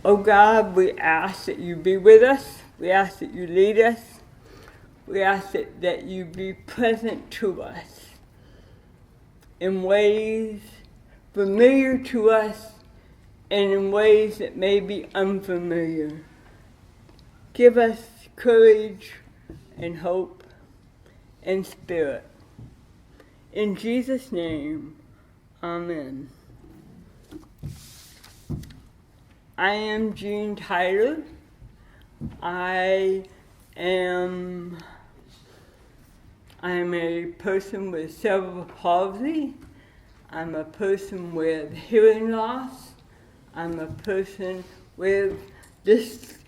Oh God, we ask that you be with us. We ask that you lead us. We ask that you be present to us in ways familiar to us and in ways that may be unfamiliar. Give us courage and hope and spirit. In Jesus' name, amen. I am Jeanne Tyler. I am a person with cerebral palsy. I'm a person with hearing loss. I'm a person with dystonia,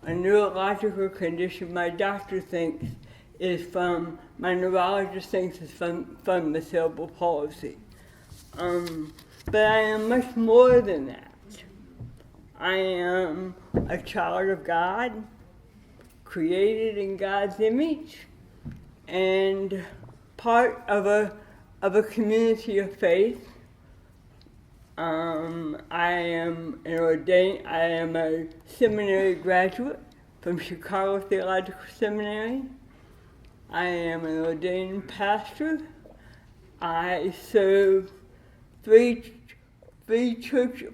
a neurological condition my doctor thinks is from, my neurologist thinks is from the cerebral palsy. But I am much more than that. I am a child of God, created in God's image, and part of a community of faith. I am a seminary graduate from Chicago Theological Seminary. I am an ordained pastor. I serve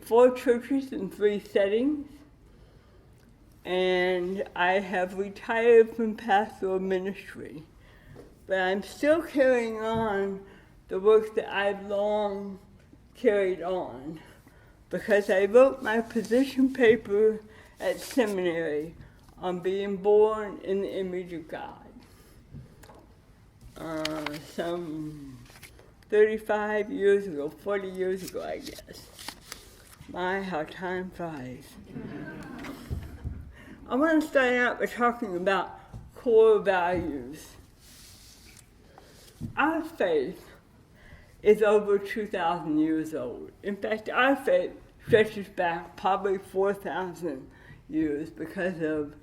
four churches in 3 settings, and I have retired from pastoral ministry. But I'm still carrying on the work that I've long carried on, because I wrote my position paper at seminary on being born in the image of God. Some 35 years ago, 40 years ago, I guess. My, how time flies. I want to start out by talking about core values. Our faith is over 2,000 years old. In fact, our faith stretches back probably 4,000 years because of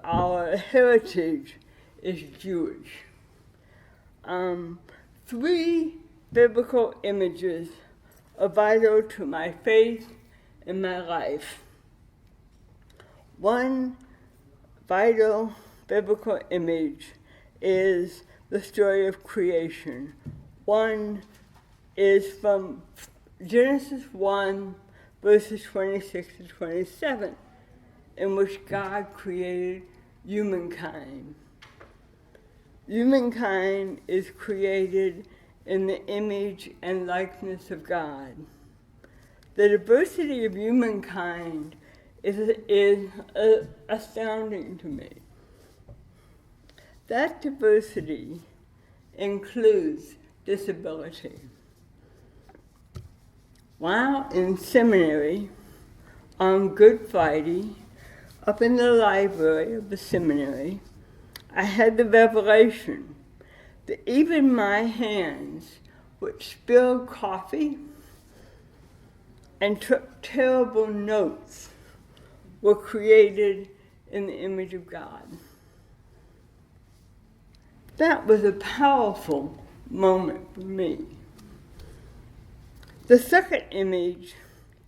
our heritage is Jewish. 3 biblical images are vital to my faith and my life. One vital biblical image is the story of creation. One is from Genesis 1, verses 26 to 27, in which God created humankind. Humankind is created in the image and likeness of God. The diversity of humankind is astounding to me. That diversity includes disability. While in seminary on Good Friday, up in the library of the seminary, I had the revelation that even my hands, which spilled coffee and took terrible notes, were created in the image of God. That was a powerful moment for me. The second image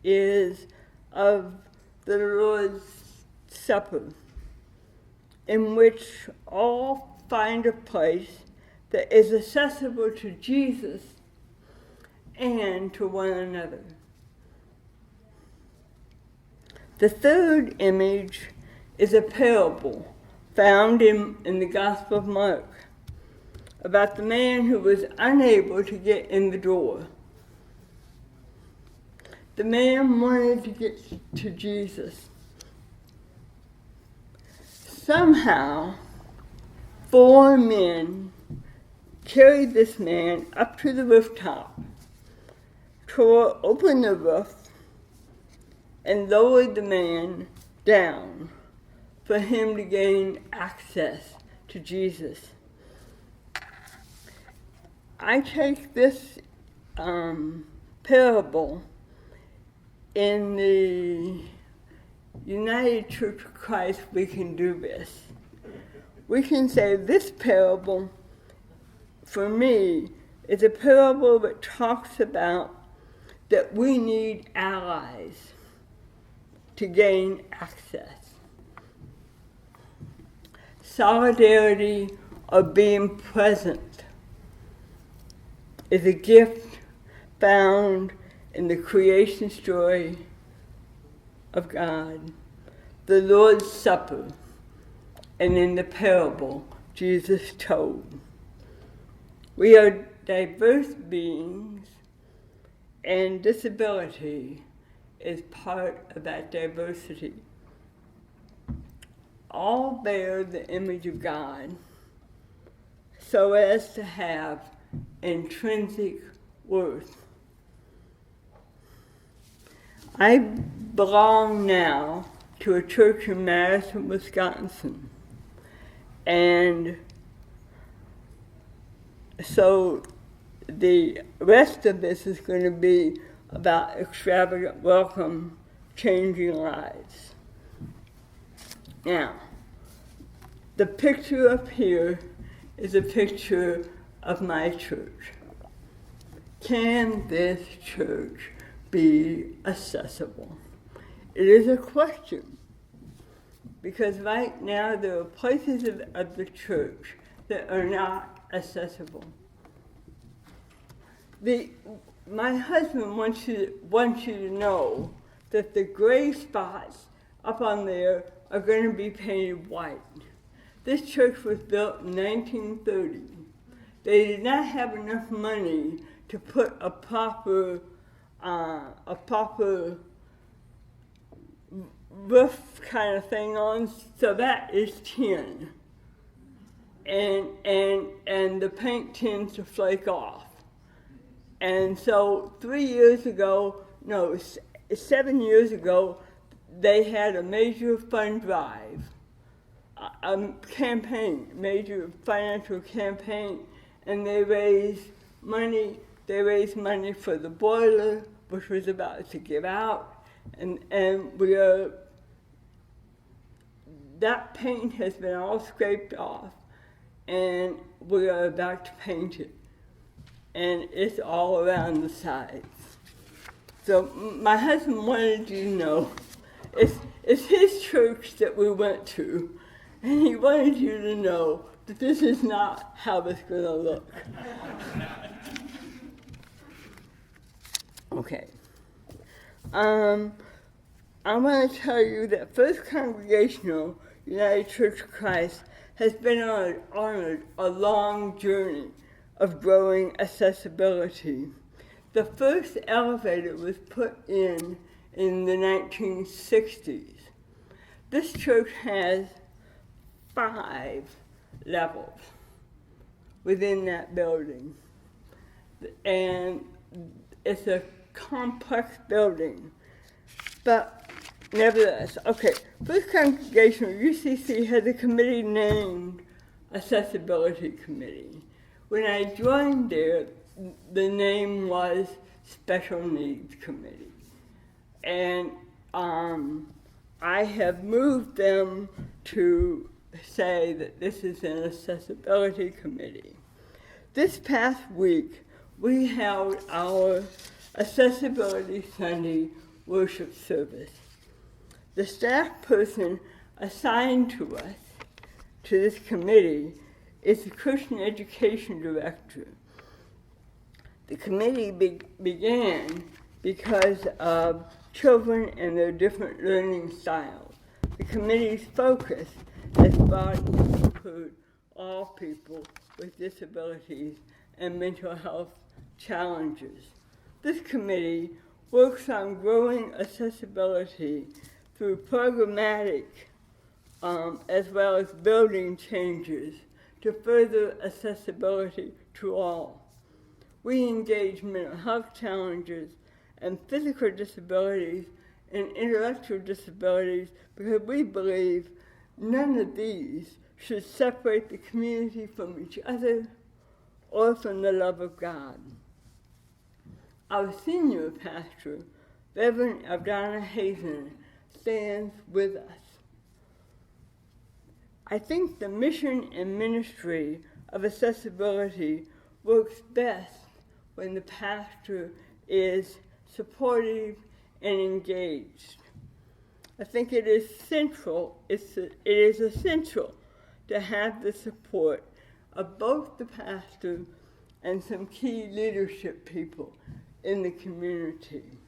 is of the Lord's Supper, in which all find a place that is accessible to Jesus and to one another. The third image is a parable found in the Gospel of Mark about the man who was unable to get in the door. The man wanted to get to Jesus. Somehow, 4 men carried this man up to the rooftop, tore open the roof, and lowered the man down for him to gain access to Jesus. I take this parable in the United Church of Christ. We can do this. We can say this parable, for me, is a parable that talks about that we need allies to gain access. Solidarity of being present is a gift found in the creation story of God, the Lord's Supper, and in the parable Jesus told. We are diverse beings, and disability is part of that diversity. All bear the image of God so as to have intrinsic worth. I belong now to a church in Madison, Wisconsin, and so the rest of this is going to be about extravagant welcome, changing lives. Now, the picture up here is a picture of my church. Can this church be accessible? It is a question, because right now there are places of the church that are not accessible. My husband wants you to know that the gray spots up on there are going to be painted white. This church was built in 1930. They did not have enough money to put a proper roof kind of thing on, so that is tin. And the paint tends to flake off. And so 7 years ago, they had a major fund drive, a campaign, major financial campaign, and they raised money. They raised money for the boiler, which was about to give out, and that paint has been all scraped off, and we are about to paint it. And it's all around the sides. So my husband wanted you to know, it's his church that we went to, and he wanted you to know that this is not how it's going to look. Okay. I want to tell you that First Congregational United Church of Christ has been on a long journey of growing accessibility. The first elevator was put in the 1960s. This church has 5 levels within that building. And it's a complex building. But nevertheless, okay, First Congregational UCC has a committee named Accessibility Committee. When I joined there, the name was Special Needs Committee. And I have moved them to say that this is an Accessibility Committee. This past week, we held our Accessibility Sunday worship service. The staff person assigned to us, to this committee, is the Christian Education Director. The committee began because of children and their different learning styles. The committee's focus has brought to include all people with disabilities and mental health challenges. This committee works on growing accessibility through programmatic as well as building changes to further accessibility to all. We engage mental health challenges and physical disabilities and intellectual disabilities because we believe none of these should separate the community from each other or from the love of God. Our senior pastor, Reverend Aldana Hazen, stands with us. I think the mission and ministry of accessibility works best when the pastor is supportive, and engaged. I think it is essential to have the support of both the pastor and some key leadership people in the community.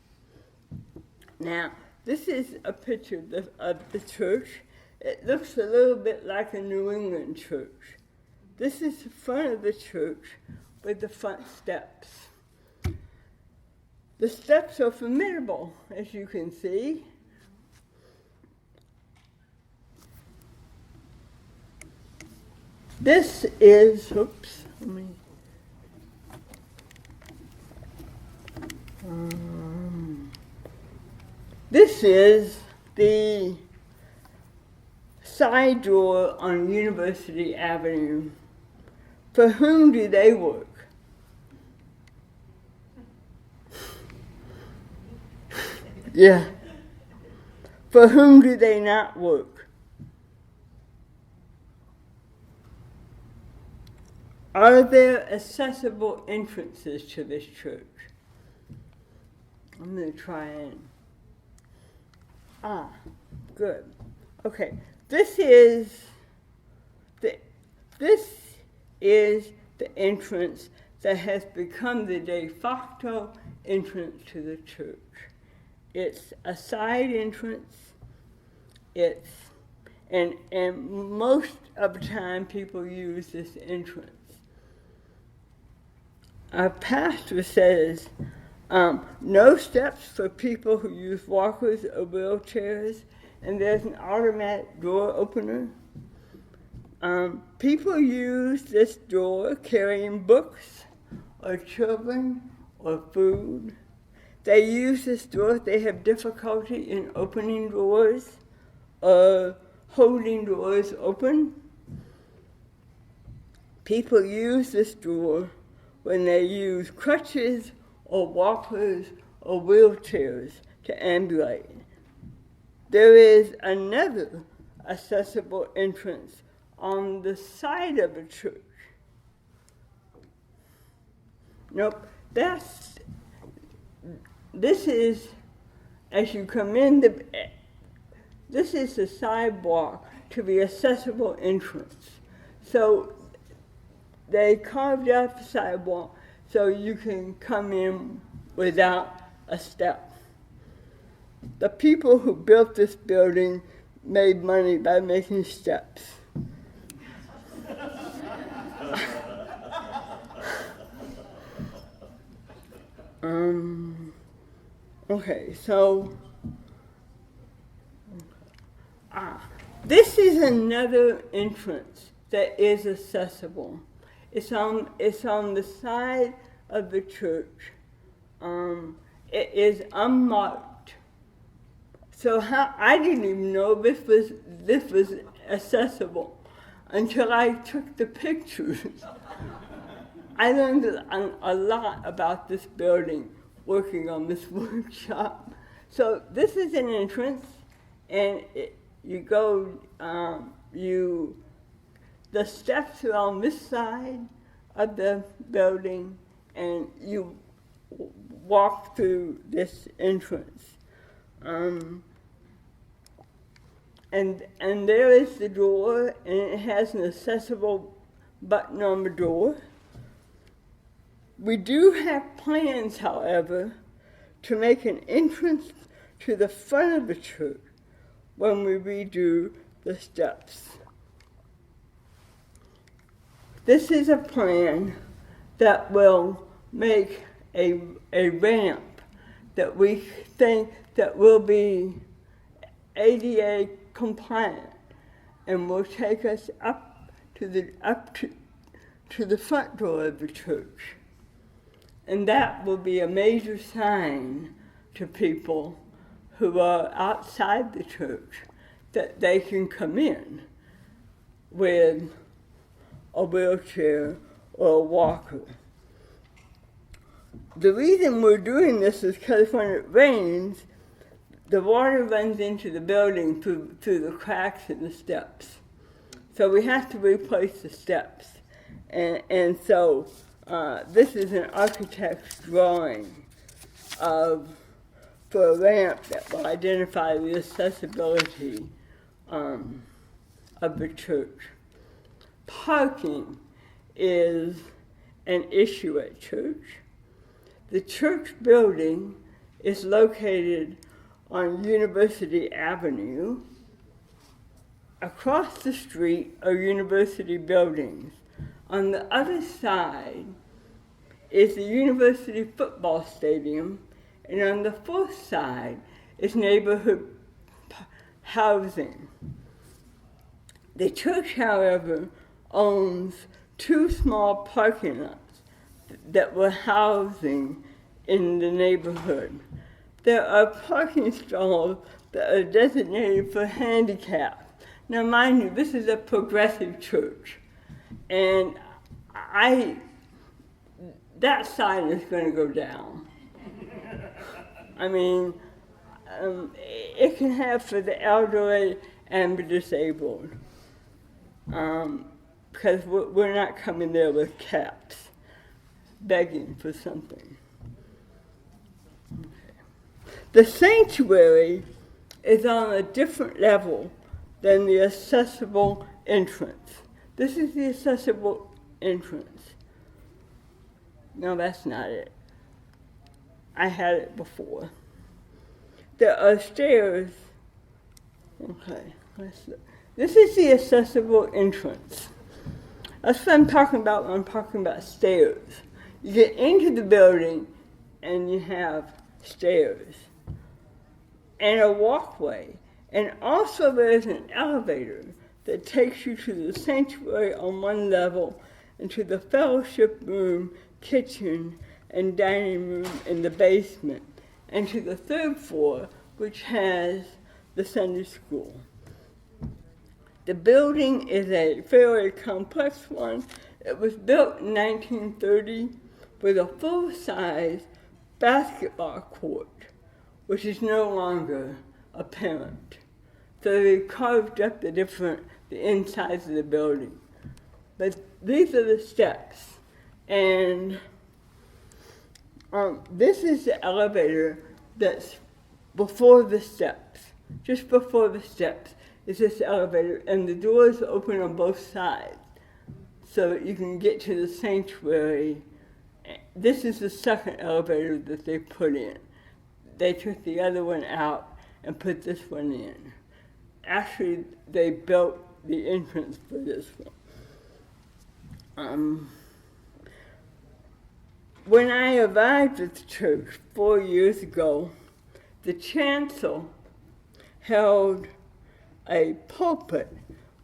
Now, this is a picture of the church. It looks a little bit like a New England church. This is the front of the church with the front steps. The steps are formidable, as you can see. This is, this is the side door on University Avenue. For whom do they work? Yeah. For whom do they not work? Are there accessible entrances to this church? I'm going to try and... good. Okay, this is the entrance that has become the de facto entrance to the church. It's a side entrance. And most of the time people use this entrance. Our pastor says no steps for people who use walkers or wheelchairs, and there's an automatic door opener. People use this door carrying books or children or food. They use this door if they have difficulty in opening doors or holding doors open. People use this door when they use crutches or walkers or wheelchairs to ambulate. There is another accessible entrance on the side of the church. Nope, this is, as you come in, this is the sidewalk to the accessible entrance. So they carved out the sidewalk so you can come in without a step. The people who built this building made money by making steps. Okay, so this is another entrance that is accessible. It's on the side of the church. It is unmarked. So I didn't even know this was accessible until I took the pictures. I learned a lot about this building working on this workshop. So this is an entrance, and you go, the steps are on this side of the building, and you walk through this entrance. And there is the door, and it has an accessible button on the door. We do have plans, however, to make an entrance to the front of the church when we redo the steps. This is a plan that will make a ramp that we think that will be ADA compliant and will take us up to the front door of the church. And that will be a major sign to people who are outside the church that they can come in with a wheelchair or a walker. The reason we're doing this is because when it rains, the water runs into the building through the cracks in the steps. So we have to replace the steps. And so this is an architect's drawing of for a ramp that will identify the accessibility of the church. Parking is an issue at church. The church building is located on University Avenue. Across the street are university buildings. On the other side is the university football stadium, and on the fourth side is neighborhood housing. The church, however, owns 2 small parking lots that were housing in the neighborhood. There are parking stalls that are designated for handicapped. Now, mind you, this is a progressive church, and that sign is going to go down. I mean, it can have for the elderly and the disabled, because we're not coming there with caps, begging for something. Okay. The sanctuary is on a different level than the accessible entrance. This is the accessible entrance. No, that's not it. I had it before. There are stairs. Okay, let's look. This is the accessible entrance. That's what I'm talking about when I'm talking about stairs. You get into the building and you have stairs and a walkway. And also there's an elevator that takes you to the sanctuary on one level and to the fellowship room, kitchen, and dining room in the basement, and to the 3rd floor, which has the Sunday school. The building is a fairly complex one. It was built in 1930 with a full-size basketball court, which is no longer apparent. So they carved up the insides of the building. But these are the steps. And this is the elevator that's before the steps. Just before the steps is this elevator, and the doors open on both sides so that you can get to the sanctuary. This is the second elevator that they put in. They took the other one out and put this one in. Actually, they built the entrance for this one. When I arrived at the church 4 years ago, the chancel held a pulpit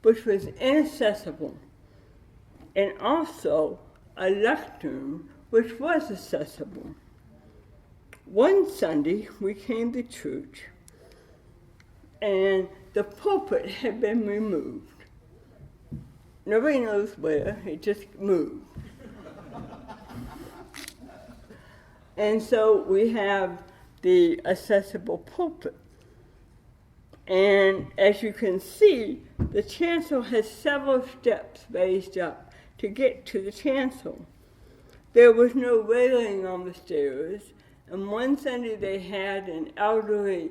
which was inaccessible, and also a lectern which was accessible. One Sunday we came to church and the pulpit had been removed. Nobody knows where, it just moved. And so we have the accessible pulpit. And as you can see, the chancel has several steps raised up to get to the chancel. There was no railing on the stairs, and one Sunday they had an elderly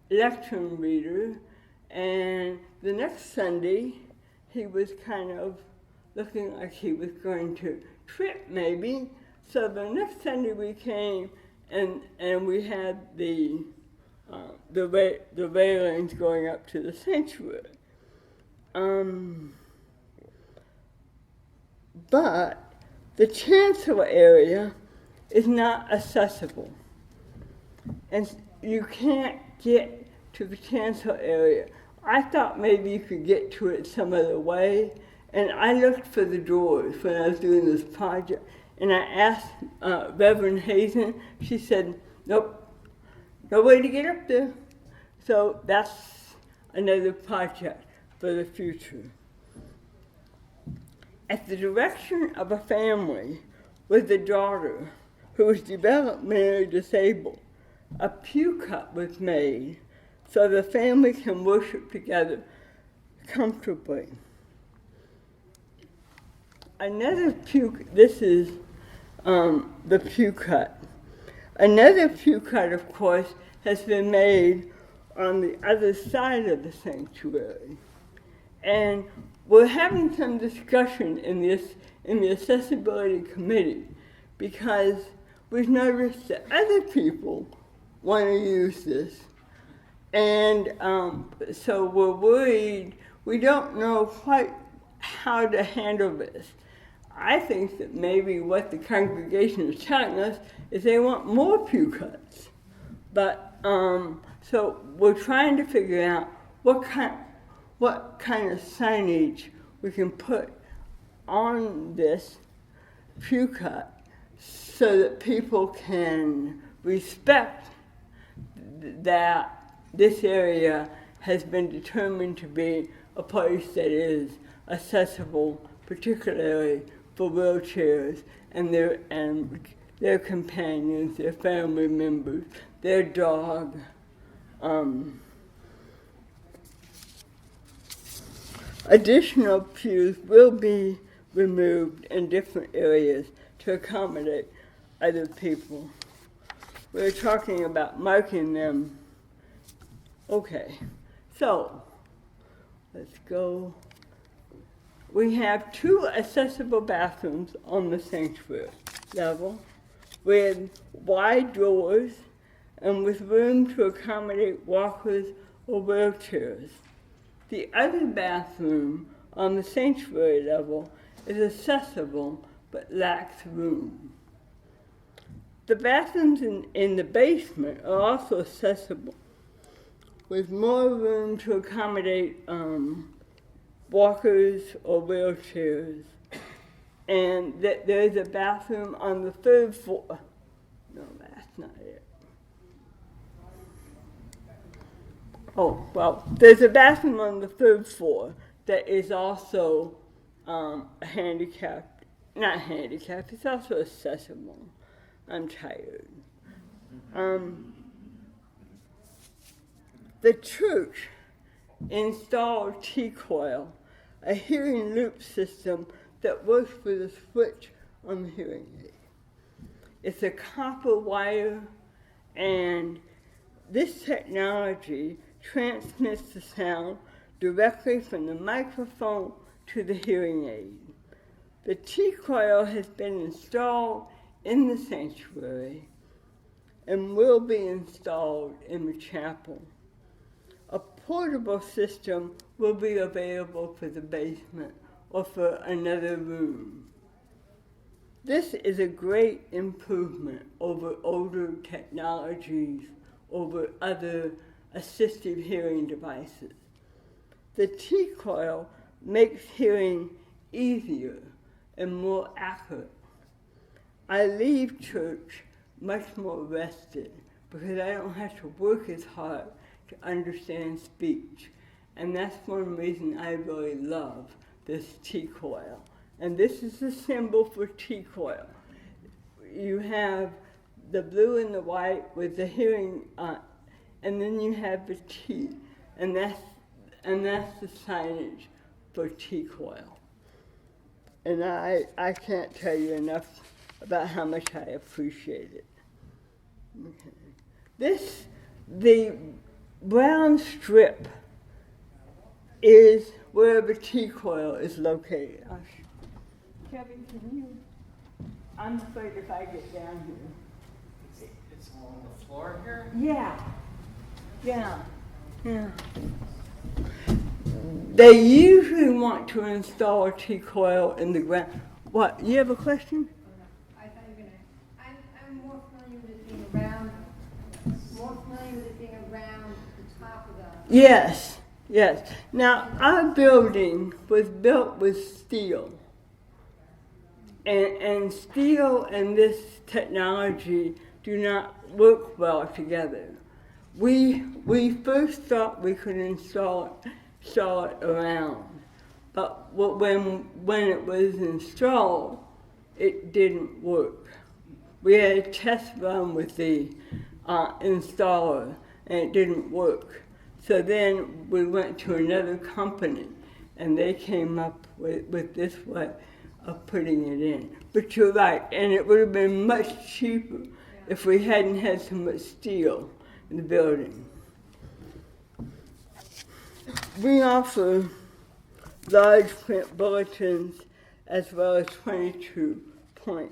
lectern reader, and the next Sunday he was kind of looking like he was going to trip maybe. So the next Sunday we came and we had the railings going up to the sanctuary. But the chancel area is not accessible. And you can't get to the chancel area. I thought maybe you could get to it some other way. And I looked for the doors when I was doing this project. And I asked Reverend Hazen. She said, nope, no way to get up there. So that's another project for the future. At the direction of a family with a daughter who was developmentally disabled, a pew cut was made so the family can worship together comfortably. Another pew, this is the pew cut. Another pew cut, of course, has been made on the other side of the sanctuary. And we're having some discussion in the accessibility committee because we've noticed that other people want to use this. And so we're worried, we don't know quite how to handle this. I think that maybe what the congregation is telling us is they want more pew cuts. But, so we're trying to figure out what kind of signage we can put on this pew cut so that people can respect that this area has been determined to be a place that is accessible, particularly for wheelchairs and their companions, their family members, their dog. Additional pews will be removed in different areas to accommodate other people. We're talking about marking them. Okay, so let's go. We have 2 accessible bathrooms on the sanctuary level with wide doors and with room to accommodate walkers or wheelchairs. The other bathroom on the sanctuary level is accessible but lacks room. The bathrooms in the basement are also accessible with more room to accommodate walkers or wheelchairs. And there's a bathroom on the 3rd floor. No, that's not it. Oh, well, there's a bathroom on the 3rd floor that is also handicapped. Not handicapped, it's also accessible. I'm tired. The church installed T-coil, a hearing loop system that works with a switch on the hearing aid. It's a copper wire, and this technology transmits the sound directly from the microphone to the hearing aid. The T-coil has been installed in the sanctuary and will be installed in the chapel. A portable system will be available for the basement or for another room. This is a great improvement over older technologies, over other assistive hearing devices. The T-coil makes hearing easier and more accurate. I leave church much more rested because I don't have to work as hard to understand speech. And that's one reason I really love this T-coil. And this is the symbol for T-coil. You have the blue and the white with the hearing, and then you have the T, and that's the signage for T-coil. And I can't tell you enough about how much I appreciate it. Okay. The brown strip is where the T-coil is located. Kevin, can you? I'm afraid if I get down here. It's on the floor here? Yeah. They usually want to install a T-coil in the ground. What, you have a question? I thought you were gonna, I'm more familiar with it being around, the top of the. Yes. Now, our building was built with steel. And steel and this technology do not work well together. We first thought we could install it around, but when it was installed, it didn't work. We had a test run with the installer, and it didn't work. So then we went to another company, and they came up with this way of putting it in. But you're right, and it would have been much cheaper if we hadn't had so much steel in the building. We offer large print bulletins as well as 22-point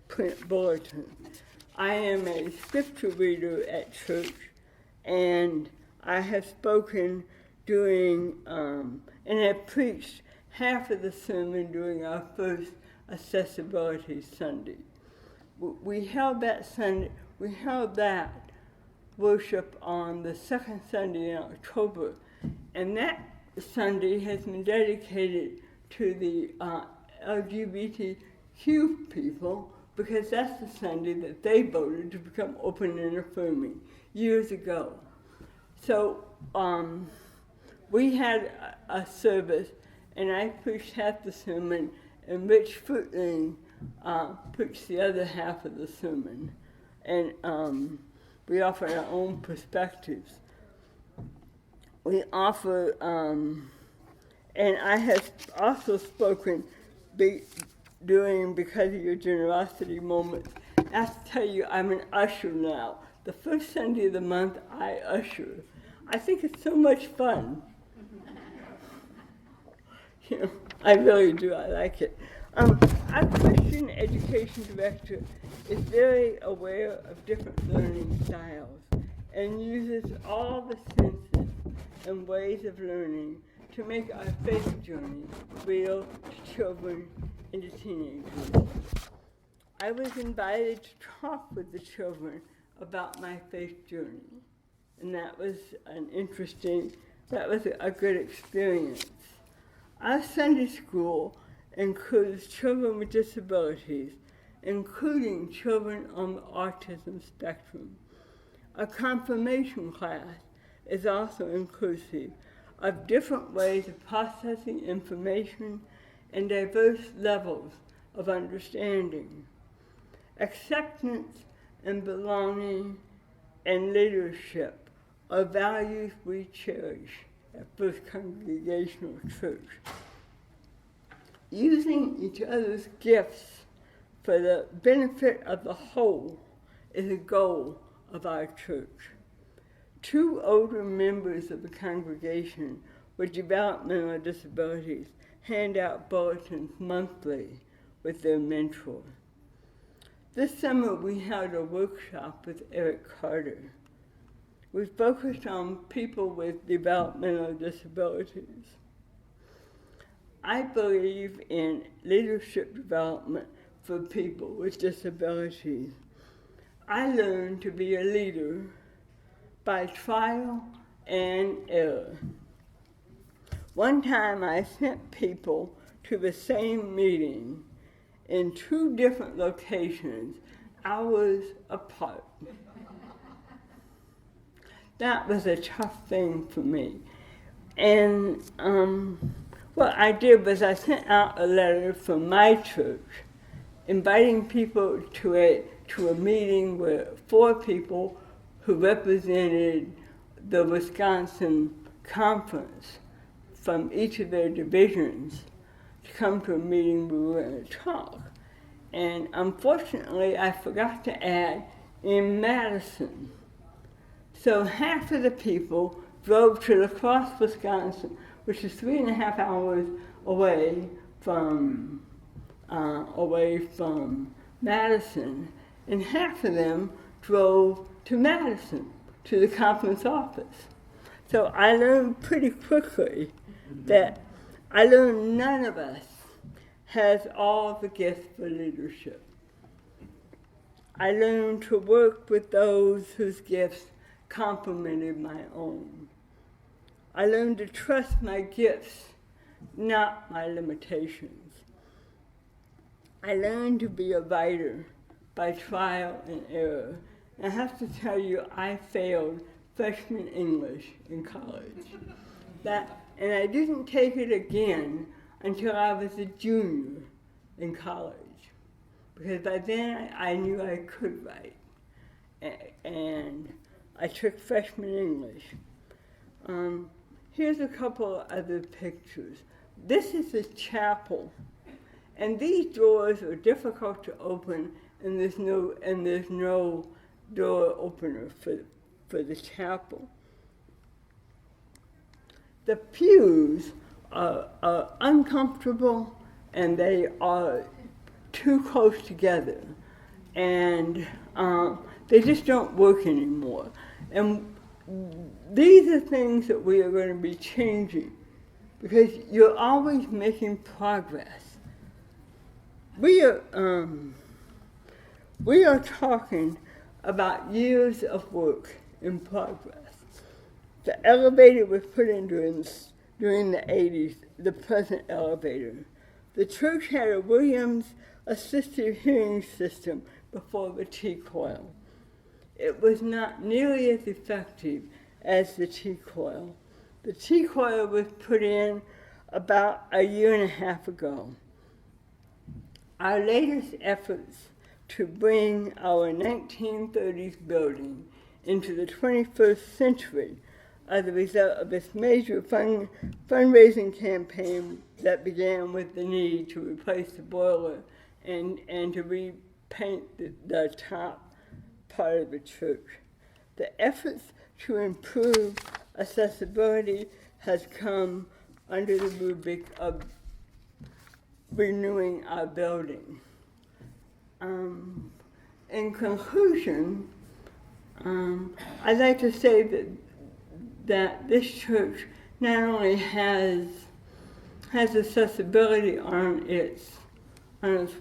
print bulletins. I am a scripture reader at church, and I have spoken during, and have preached half of the sermon during our first Accessibility Sunday. We held that worship on the second Sunday in October, and that Sunday has been dedicated to the LGBTQ people, because that's the Sunday that they voted to become open and affirming years ago. So we had a service, and I preached half the sermon, and Rich Footling preached the other half of the sermon. And we offered our own perspectives. We offer, and I have also spoken during Because of Your Generosity moments. I have to tell you, I'm an usher now. The first Sunday of the month, I usher. I think it's so much fun. You know, I really do. I like it. Our Christian education director is very aware of different learning styles and uses all the senses and ways of learning to make our faith journey real to children and to teenagers. I was invited to talk with the children about my faith journey, and that was a good experience. Our Sunday school includes children with disabilities, including children on the autism spectrum. Our confirmation class is also inclusive of different ways of processing information and diverse levels of understanding. Acceptance and belonging and leadership are values we cherish at First Congregational Church. Using each other's gifts for the benefit of the whole is a goal of our church. 2 older members of the congregation with developmental disabilities hand out bulletins monthly with their mentor. This summer we held a workshop with Eric Carter. We focused on people with developmental disabilities. I believe in leadership development for people with disabilities. I learned to be a leader by trial and error. One time I sent people to the same meeting in 2 different locations, hours apart. That was a tough thing for me. And what I did was I sent out a letter from my church inviting people to a meeting where 4 people who represented the Wisconsin conference from each of their divisions to come to a meeting we were going to talk. And unfortunately, I forgot to add in Madison. So half of the people drove to La Crosse, Wisconsin, which is 3.5 hours away from Madison, and half of them drove to Madison, to the conference office. So I learned pretty quickly that none of us has all the gifts for leadership. I learned to work with those whose gifts complemented my own. I learned to trust my gifts, not my limitations. I learned to be a writer by trial and error. And I have to tell you, I failed freshman English in college. And I didn't take it again until I was a junior in college, because by then I knew I could write. And I took freshman English. Here's a couple of other pictures. This is a chapel, and these doors are difficult to open, and there's no door opener for the chapel. The pews are uncomfortable and they are too close together, and they just don't work anymore. And these are things that we are going to be changing, because you're always making progress. We are talking about years of work in progress. The elevator was put in during the 80s, the present elevator. The church had a Williams assisted hearing system before the T-coil. It was not nearly as effective as the T-coil. The T-coil was put in about a year and a half ago. Our latest efforts to bring our 1930s building into the 21st century are the result of this major fundraising campaign that began with the need to replace the boiler and to repaint the top part of the church. The efforts to improve accessibility has come under the rubric of renewing our building. In conclusion, I'd like to say that this church not only has accessibility on its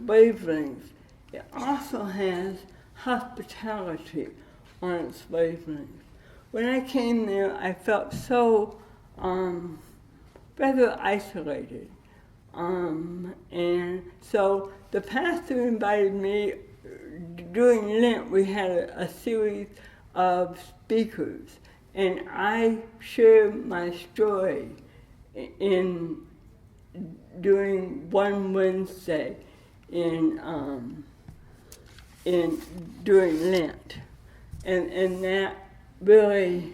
wavelength, it also has hospitality on its wavelength. When I came there, I felt so rather isolated. And so the pastor invited me. During Lent, we had a series of speakers, and I shared my story during one Wednesday during Lent, and that really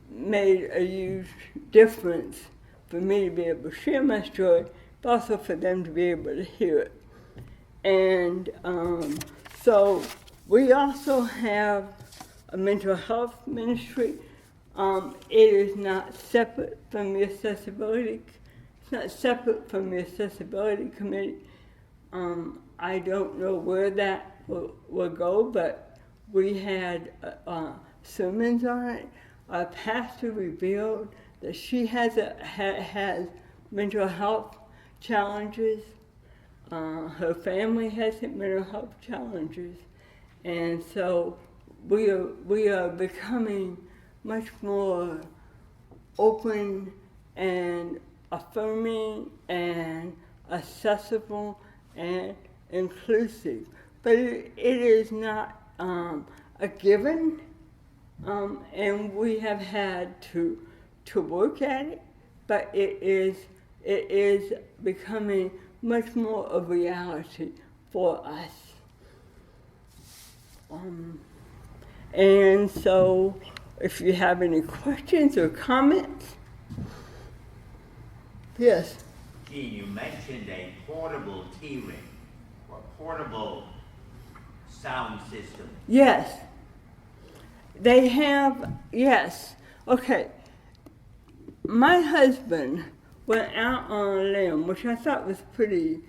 made a huge difference for me to be able to share my story, but also for them to be able to hear it. And so we also have a mental health ministry. It is not separate from the accessibility. It's not separate from the accessibility committee. I don't know where that will go, but we had sermons on it. Our pastor revealed that she has mental health challenges. Her family has mental health challenges, and so we are becoming much more open and affirming and accessible and inclusive. But it is not a given, and we have had to work at it. But it is becoming much more of reality for us. And so, if you have any questions or comments, yes. Jeanne, you mentioned a portable T-ring or portable sound system. Yes. They have, yes. Okay. My husband went out on a limb, which I thought was pretty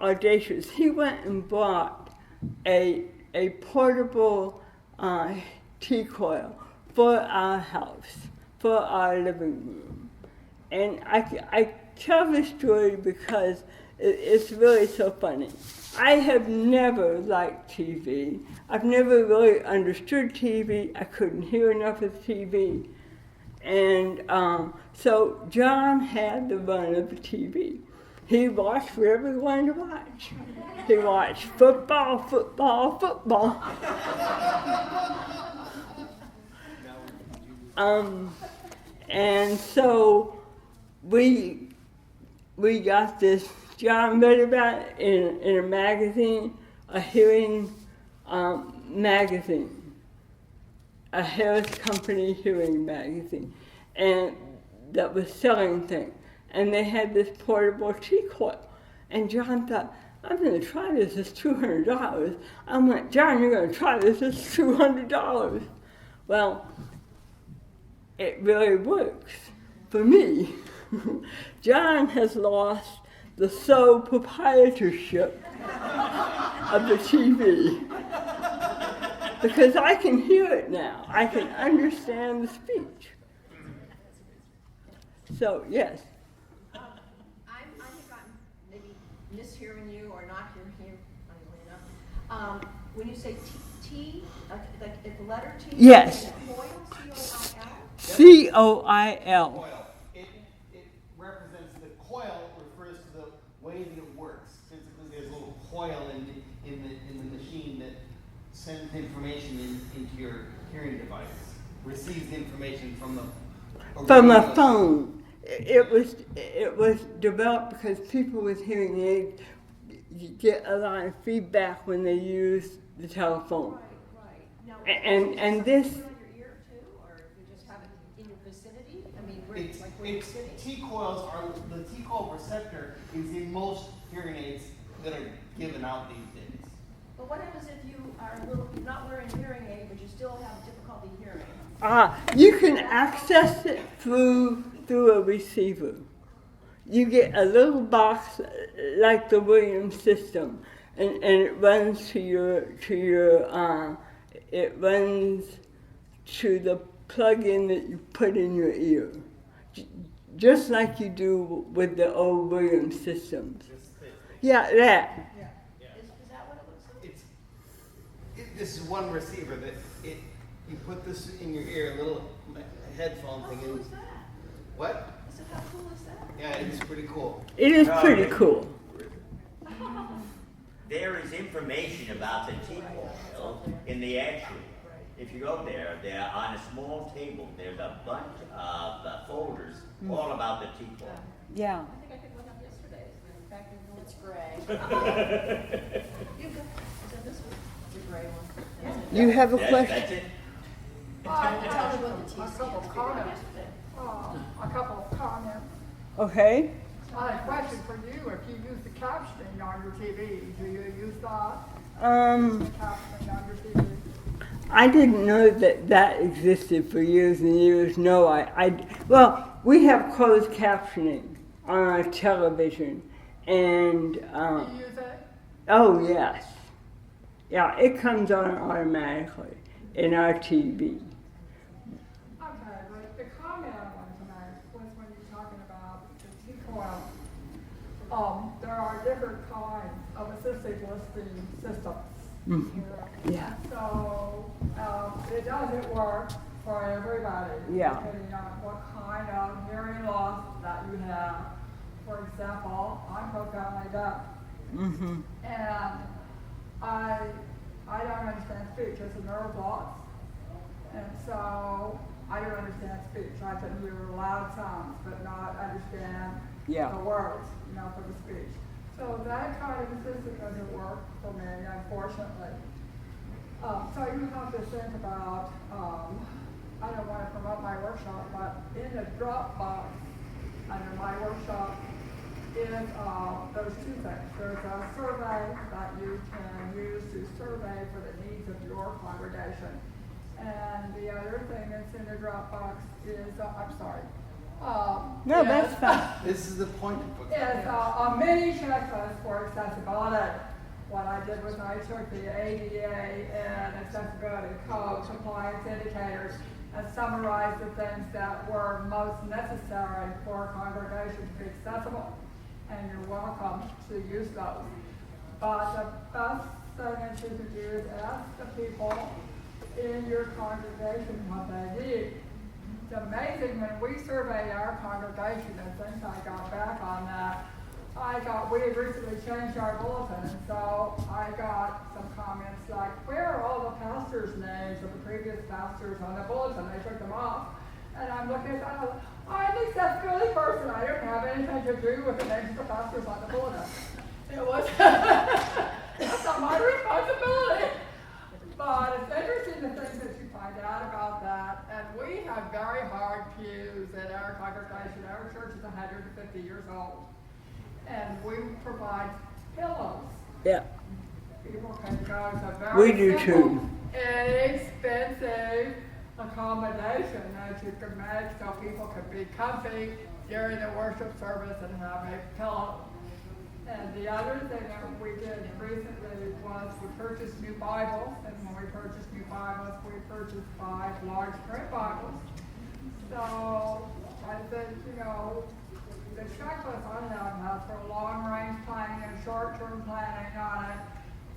audacious. He went and bought a portable T-coil for our house, for our living room. And I tell this story because it's really so funny. I have never liked TV. I've never really understood TV. I couldn't hear enough of TV. And so John had the run of the TV. He watched whatever he wanted to watch. He watched football. And so we got this. John read about it in a magazine, a hearing magazine. A Harris Company hearing magazine, and that was selling things. And they had this portable T-coil. And John thought, I'm going to try this. It's $200. I went, John, you're going to try this. It's $200. Well, it really works for me. John has lost the sole proprietorship of the TV because I can hear it now. I can understand the speech. So, yes. I think I'm maybe mishearing you or not hearing you, funnily enough. When you say T, like the letter T? Yes. Coil, C-O-I-L? C-O-I-L. Coil. It represents the coil refers to the way that it works. Physically, there's a little coil in the machine that sends information into your hearing device. Receives information from A phone. It was developed because people with hearing aids get a lot of feedback when they use the telephone. Right. Now, And this. Put it on your ear too, or you just have it in your vicinity? I mean, where you're sitting? T-coils the T-coil receptor is in most hearing aids that are given out these days. But what happens if you are you're not wearing a hearing aid, but you still have difficulty hearing? You can access it through a receiver. You get a little box like the Williams system, and it runs it runs to the plug-in that you put in your ear, just like you do with the old Williams systems. Yeah, that. Yeah. Is that what it looks like? This is one receiver that you put this in your ear, a little headphone thing. How cool is that? What? I said, how cool is that? Yeah, it's pretty cool. It is pretty cool. There is information about the T-coil in the actual. If you go there on a small table, there's a bunch of folders all about the T-coil. Yeah. I think I picked one up yesterday. In fact, it's gray. You go. Is that this one? It's a gray one. You have a That's question? it. Tell me what the T A stands couple for. comments. A couple of comments. Okay. I had a question for you. If you use the captioning on your TV, do you use that? Captioning on your TV? I didn't know that existed for years and years. No, well, we have closed captioning on our television, and Do you use it? oh yes, yeah, it comes on automatically in our TV. Okay, but the comment I wanted to make was when you're talking about the T-coil. There are different kinds of assistive listening systems. Yeah. So it doesn't work for everybody, Yeah. depending on what kind of hearing loss that you have. For example, I'm profoundly deaf, Mm-hmm. and I don't understand speech. It's a nerve loss, and so I don't understand speech. I can hear loud sounds, but not understand Yeah. the words, for the speech. So that kind of assistant doesn't work for me, unfortunately. So you have to think about, I don't want to promote my workshop, but in the Dropbox under my workshop is there's two things. There's a survey that you can use to survey for the needs of your congregation. And the other thing that's in the Dropbox is, I'm sorry. No, that's fine. This is the point of book. Is a mini checklist for accessibility. What I did was I took the ADA and accessibility code compliance indicators and summarized the things that were most necessary for a congregation to be accessible. And you're welcome to use those. But the best thing that you can do is ask the people in your congregation what they need. It's amazing when we survey our congregation and things I got back on that. We had recently changed our bulletin, and so I got some comments like, where are all the pastors' names of the previous pastors on the bulletin? They took them off. And I'm looking at that, I'm the accessibility person. I don't have anything to do with the names of the pastors on the bulletin. It was, that's not my responsibility. But it's interesting the things that you find out about that. And we have very hard pews in our congregation. Our church is 150 years old. And we provide pillows. Yeah. People can go to We very do simple, too. inexpensive accommodation that you can make so people can be comfy during the worship service and have a pillow. And the other thing that we did recently was we purchased new Bibles, and when we purchased new Bibles, we purchased 5 large print Bibles. So I think, the checklist I have has for long-range planning and short-term planning on it,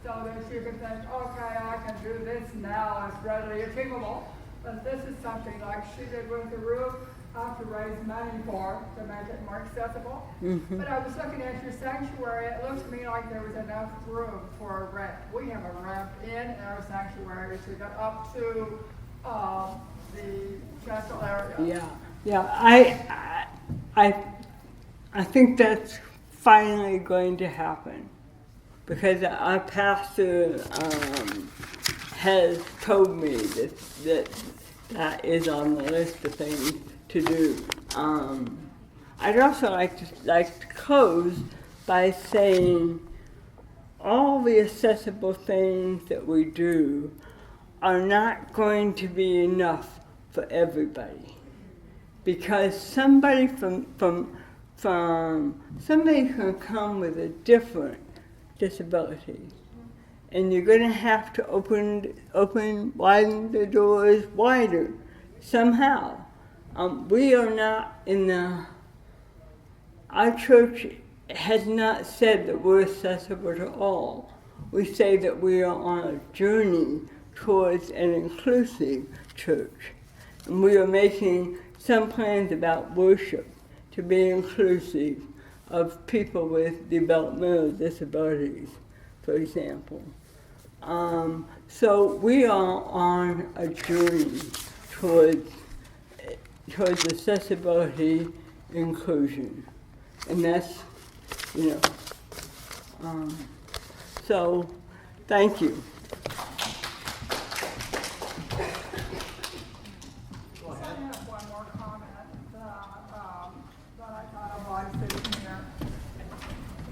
so that you can think, okay, I can do this now, it's readily achievable. But this is something like she did with the roof, I have to raise money for to make it more accessible. Mm-hmm. But I was looking at your sanctuary, it looked to me like there was enough room for a ramp. We have a ramp in our sanctuary to get up to the central area. Yeah. I think that's finally going to happen because our pastor has told me that is on the list of things to do. I'd also like to close by saying all the accessible things that we do are not going to be enough for everybody, because somebody somebody can come with a different disability, and you're going to have to widen the doors wider somehow. We are not our church has not said that we're accessible to all. We say that we are on a journey towards an inclusive church. And we are making some plans about worship to be inclusive of people with developmental disabilities, for example. So we are on a journey towards accessibility, inclusion. And that's, so thank you. I have one more comment that I thought of while sitting here.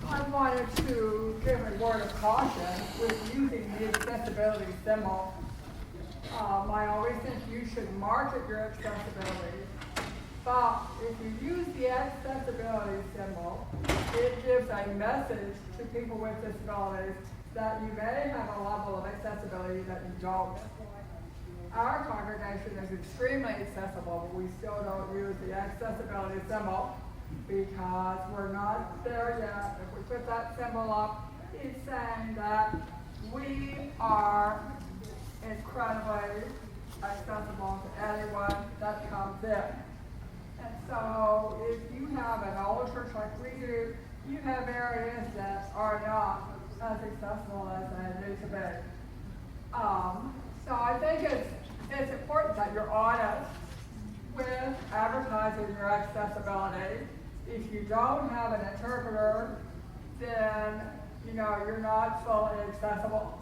I wanted to give a word of caution with using the accessibility symbol. I always think you should market your accessibility, but if you use the accessibility symbol, it gives a message to people with disabilities that you may have a level of accessibility that you don't. Our congregation is extremely accessible, but we still don't use the accessibility symbol because we're not there yet. If we put that symbol up, it's saying that we are incredibly accessible to anyone that comes in. And so if you have an old church like we do, you have areas that are not as accessible as they need to be. So I think it's important that you're honest with advertising your accessibility. If you don't have an interpreter, then you're not fully accessible.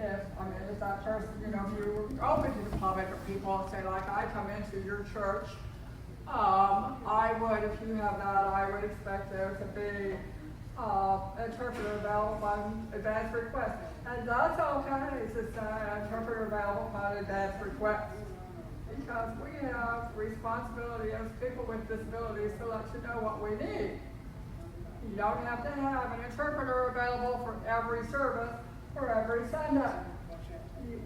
If that person, if you're open to the public or people say, like, I come into your church, I would, if you have that, I would expect there to be an interpreter available on advance request. And that's okay to say interpreter available on advance request, because we have responsibility as people with disabilities to let you know what we need. You don't have to have an interpreter available for every service for every Sunday.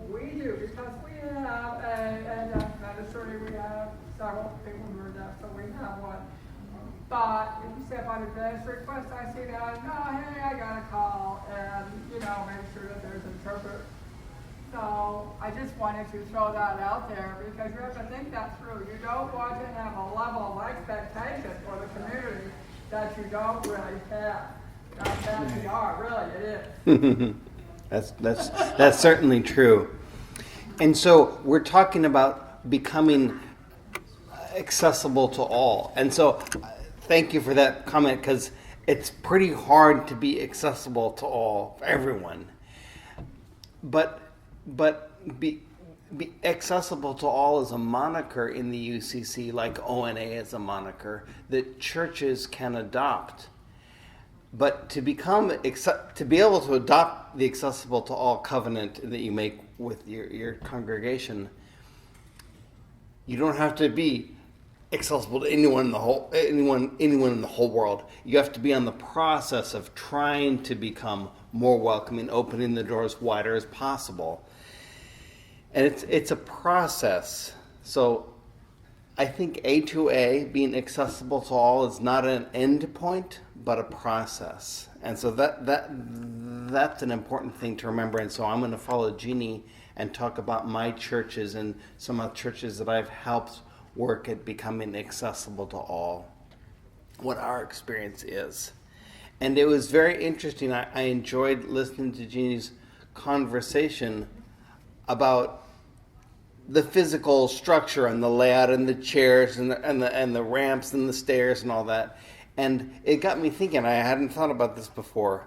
We do, because we have a deaf ministry, we have several people who are deaf, so we have one. But if you step on advance request, I see that, hey, I got a call, and make sure that there's an interpreter. So I just wanted to throw that out there because you have to think that through. You don't want to have a level of expectation for the community that you don't really have. That we are, really, it is. That's certainly true. And so we're talking about becoming accessible to all. And so thank you for that comment, because it's pretty hard to be accessible to all, for everyone. But be accessible to all is a moniker in the UCC, like ONA is a moniker that churches can adopt. But to be able to adopt the accessible to all covenant that you make with your congregation, you don't have to be accessible to anyone in the whole world. You have to be on the process of trying to become more welcoming, opening the doors wider as possible. And it's a process. So I think A2A, being accessible to all, is not an end point, but a process. And so that's an important thing to remember. And so I'm going to follow Jeanne and talk about my churches and some of the churches that I've helped work at becoming accessible to all, what our experience is. And it was very interesting. I enjoyed listening to Jeanne's conversation about the physical structure and the layout and the chairs and the ramps and the stairs and all that. And it got me thinking, I hadn't thought about this before,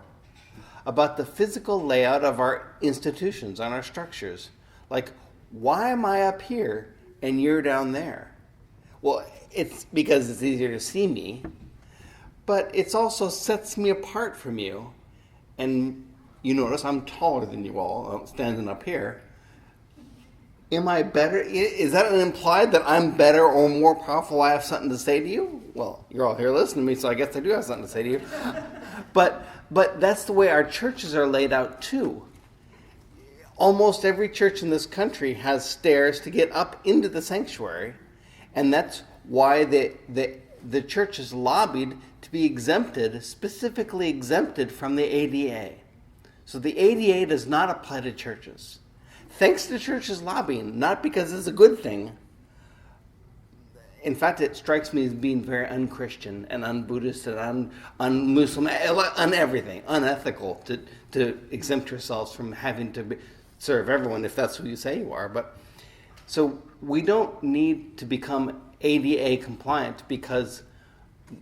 about the physical layout of our institutions and our structures. Like, why am I up here and you're down there? Well, it's because it's easier to see me, but it also sets me apart from you. And you notice I'm taller than you all, standing up here. Am I better? Is that an implied that I'm better or more powerful? I have something to say to you? Well, you're all here listening to me, so I guess I do have something to say to you. But that's the way our churches are laid out too. Almost every church in this country has stairs to get up into the sanctuary, and that's why the church is lobbied to be exempted, specifically exempted from the ADA. So the ADA does not apply to churches. Thanks to churches lobbying, not because it's a good thing. In fact, it strikes me as being very un-Christian and un-Buddhist and un-Muslim, un-everything, unethical to exempt yourselves from having to serve everyone if that's who you say you are. But so we don't need to become ADA compliant because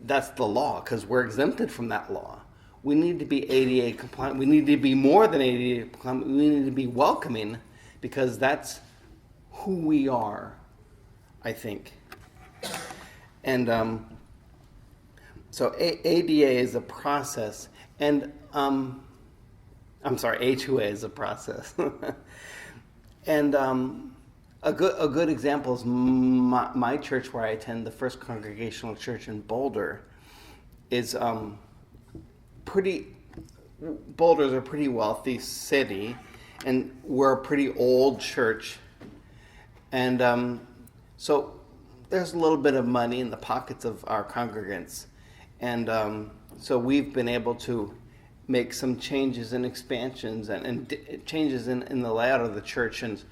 that's the law, because we're exempted from that law. We need to be ADA compliant. We need to be more than ADA compliant. We need to be welcoming, because that's who we are, I think. And so ADA is a process, and I'm sorry, A2A is a process. And a good example is my church where I attend, the First Congregational Church in Boulder, is Boulder's a pretty wealthy city, and we're a pretty old church. And so there's a little bit of money in the pockets of our congregants. And so we've been able to make some changes and expansions and changes in the layout of the church and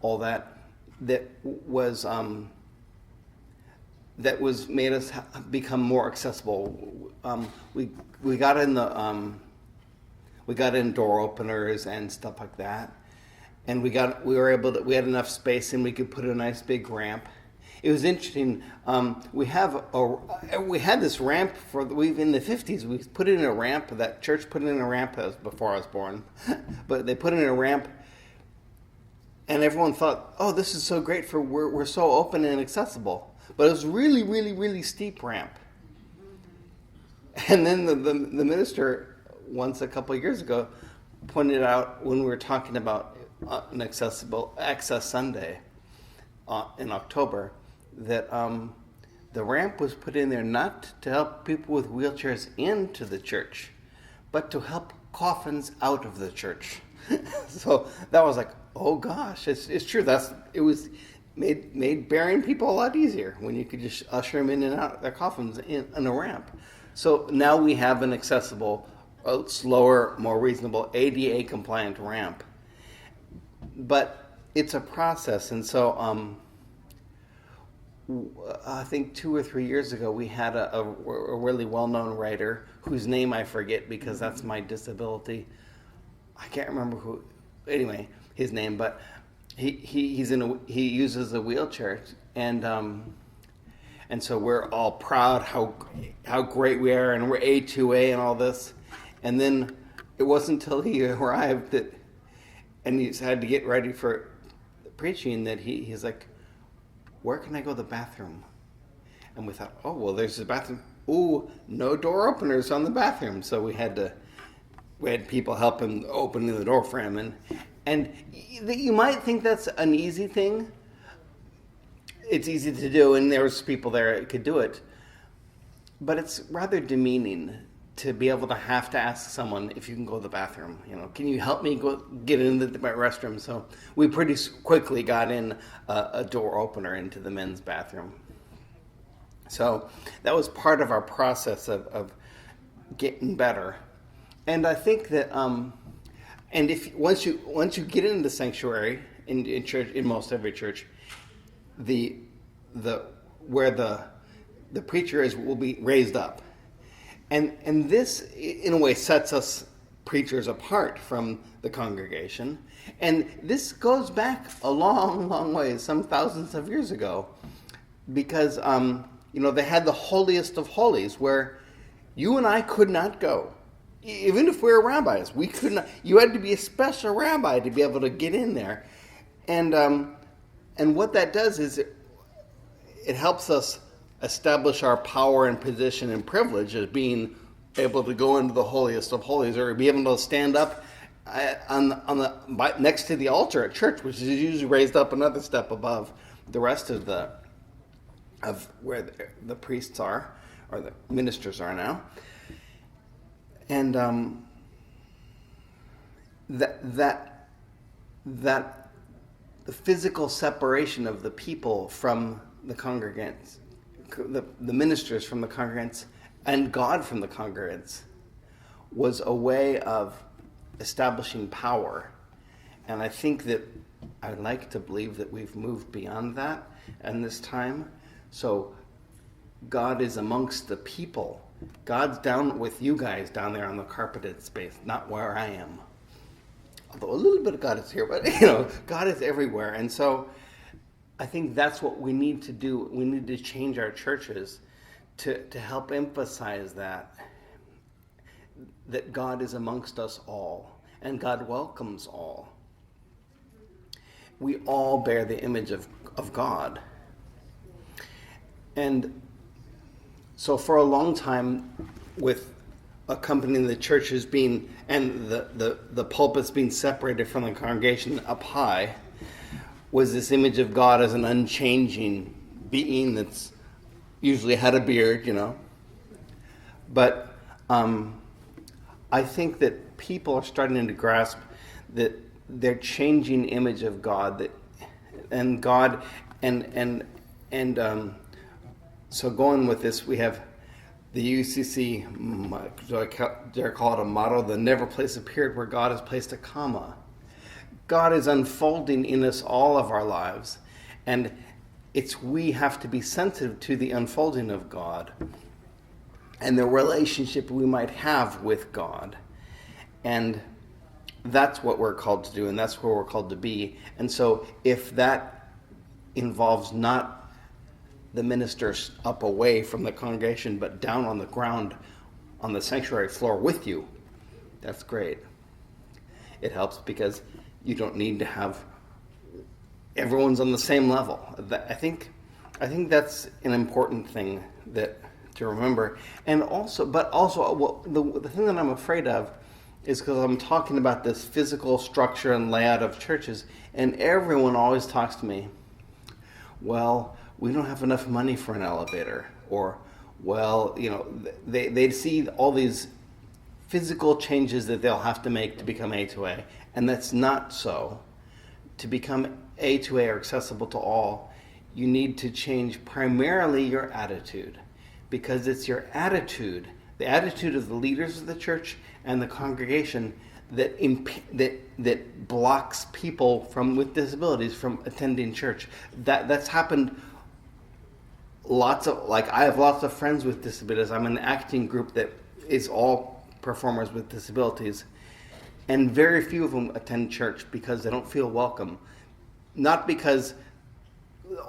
all that was made us become more accessible. We got in door openers and stuff like that, and we had enough space and we could put a nice big ramp. It was interesting. We had this ramp in the 50s. We put in a ramp. That church put in a ramp. That was before I was born, but they put in a ramp, and everyone thought, "Oh, this is so great for we're so open and accessible." But it was really, really, really steep ramp. And then the minister, once a couple of years ago, pointed out when we were talking about an accessible Access Sunday in October, that the ramp was put in there not to help people with wheelchairs into the church, but to help coffins out of the church. So that was like, oh gosh, it's true. It was made burying people a lot easier when you could just usher them in and out of their coffins in a ramp. So now we have an accessible, slower, more reasonable, ADA compliant ramp. But it's a process, and so I think 2 or 3 years ago we had a really well-known writer whose name I forget because that's my disability. I can't remember his name, but he uses a wheelchair, and so we're all proud how great we are, and we're A2A and all this. And then it wasn't until he arrived and he had to get ready for preaching that he's like, "Where can I go to the bathroom?" And we thought, "Oh, well, there's a bathroom ooh, no door openers on the bathroom. So we had people help him open the door for him. And you might think that's an easy thing. It's easy to do, and there was people there that could do it. But it's rather demeaning to be able to have to ask someone if you can go to the bathroom. Can you help me get into the restroom? So we pretty quickly got in a door opener into the men's bathroom. So that was part of our process of getting better. And I think that, and if once you get into the sanctuary in church, in most every church, where the preacher will be raised up. And this, in a way, sets us preachers apart from the congregation. And this goes back a long, long way, some thousands of years ago. Because, they had the holiest of holies where you and I could not go. Even if we were rabbis, we could not. You had to be a special rabbi to be able to get in there. And what that does is it helps us establish our power and position and privilege as being able to go into the holiest of holies, or be able to stand up next to the altar at church, which is usually raised up another step above the rest of where the priests are, or the ministers are now. And that the physical separation of the people from the congregants, the ministers from the congregants, and God from the congregants, was a way of establishing power. And I think that I'd like to believe that we've moved beyond that in this time. So God is amongst the people. God's down with you guys down there on the carpeted space, not where I am. Although a little bit of God is here, but God is everywhere. And so I think that's what we need to do. We need to change our churches to help emphasize that God is amongst us all, and God welcomes all. We all bear the image of God. And so for a long time, with accompanying the churches being, and the pulpits being separated from the congregation up high, was this image of God as an unchanging being that's usually had a beard, But I think that people are starting to grasp that they're changing image of God, so going with this, we have the UCC, dare call it a motto, the never place a period where God has placed a comma. God is unfolding in us all of our lives, and we have to be sensitive to the unfolding of God and the relationship we might have with God. And that's what we're called to do, and that's where we're called to be. And so if that involves not the ministers up away from the congregation, but down on the ground on the sanctuary floor with you, that's great. It helps because you don't need to have everyone's on the same level. I think that's an important thing to remember. And also, the thing that I'm afraid of is because I'm talking about this physical structure and layout of churches, and everyone always talks to me, well, we don't have enough money for an elevator, or, well, they see all these physical changes that they'll have to make to become A2A, and that's not so. To become A2A or accessible to all, you need to change primarily your attitude, because it's your attitude, the attitude of the leaders of the church and the congregation that blocks people with disabilities from attending church. That's happened. I have lots of friends with disabilities. I'm in an acting group that is all performers with disabilities, and very few of them attend church because they don't feel welcome. Not because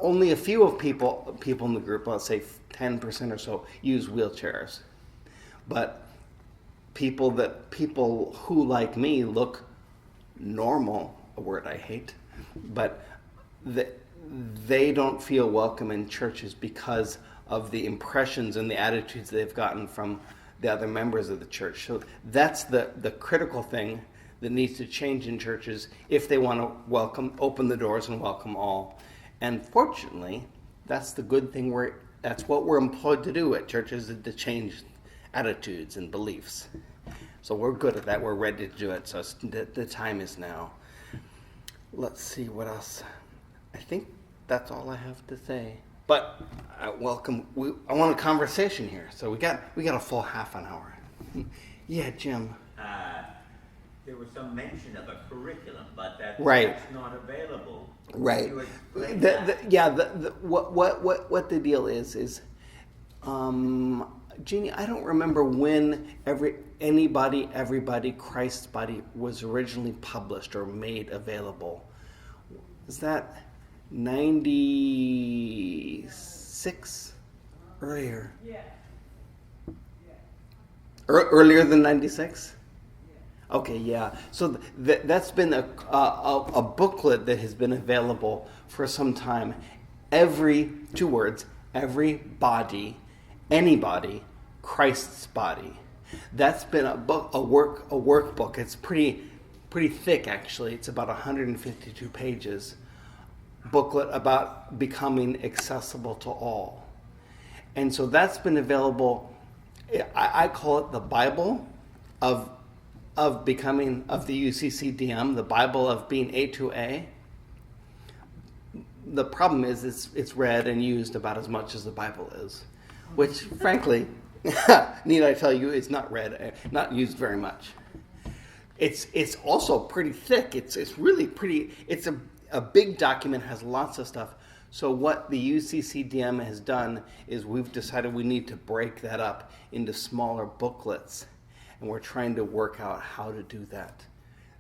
only a few of people in the group, let's say 10% or so, use wheelchairs, but people who, like me, look normal, a word I hate, but they don't feel welcome in churches because of the impressions and the attitudes they've gotten from the other members of the church. So that's the critical thing that needs to change in churches if they want to open the doors and welcome all. And fortunately, that's the good thing. That's what we're employed to do at churches, is to change attitudes and beliefs. So we're good at that. We're ready to do it. So the time is now. Let's see what else. I think that's all I have to say. But I want a conversation here. So we got a full half an hour. Yeah, Jim. There was some mention of a curriculum, but that's not available. Right. What the deal is Jeannie, I don't remember when everybody, Christ's body was originally published or made available. Is that 96? Earlier? Yeah. Earlier than 96? Okay, yeah. So that's been a booklet that has been available for some time. Two words, every body, anybody, Christ's body. That's been a workbook. It's pretty thick, actually. It's about 152 pages. Booklet about becoming accessible to all. And so that's been available. I call it the Bible of becoming, of the UCCDM, the Bible of being A to A. The problem is it's read and used about as much as the Bible is, which frankly, need I tell you, it's not read, not used very much. It's also pretty thick. It's really pretty. It's a big document, has lots of stuff. So what the UCCDM has done is we've decided we need to break that up into smaller booklets. And we're trying to work out how to do that.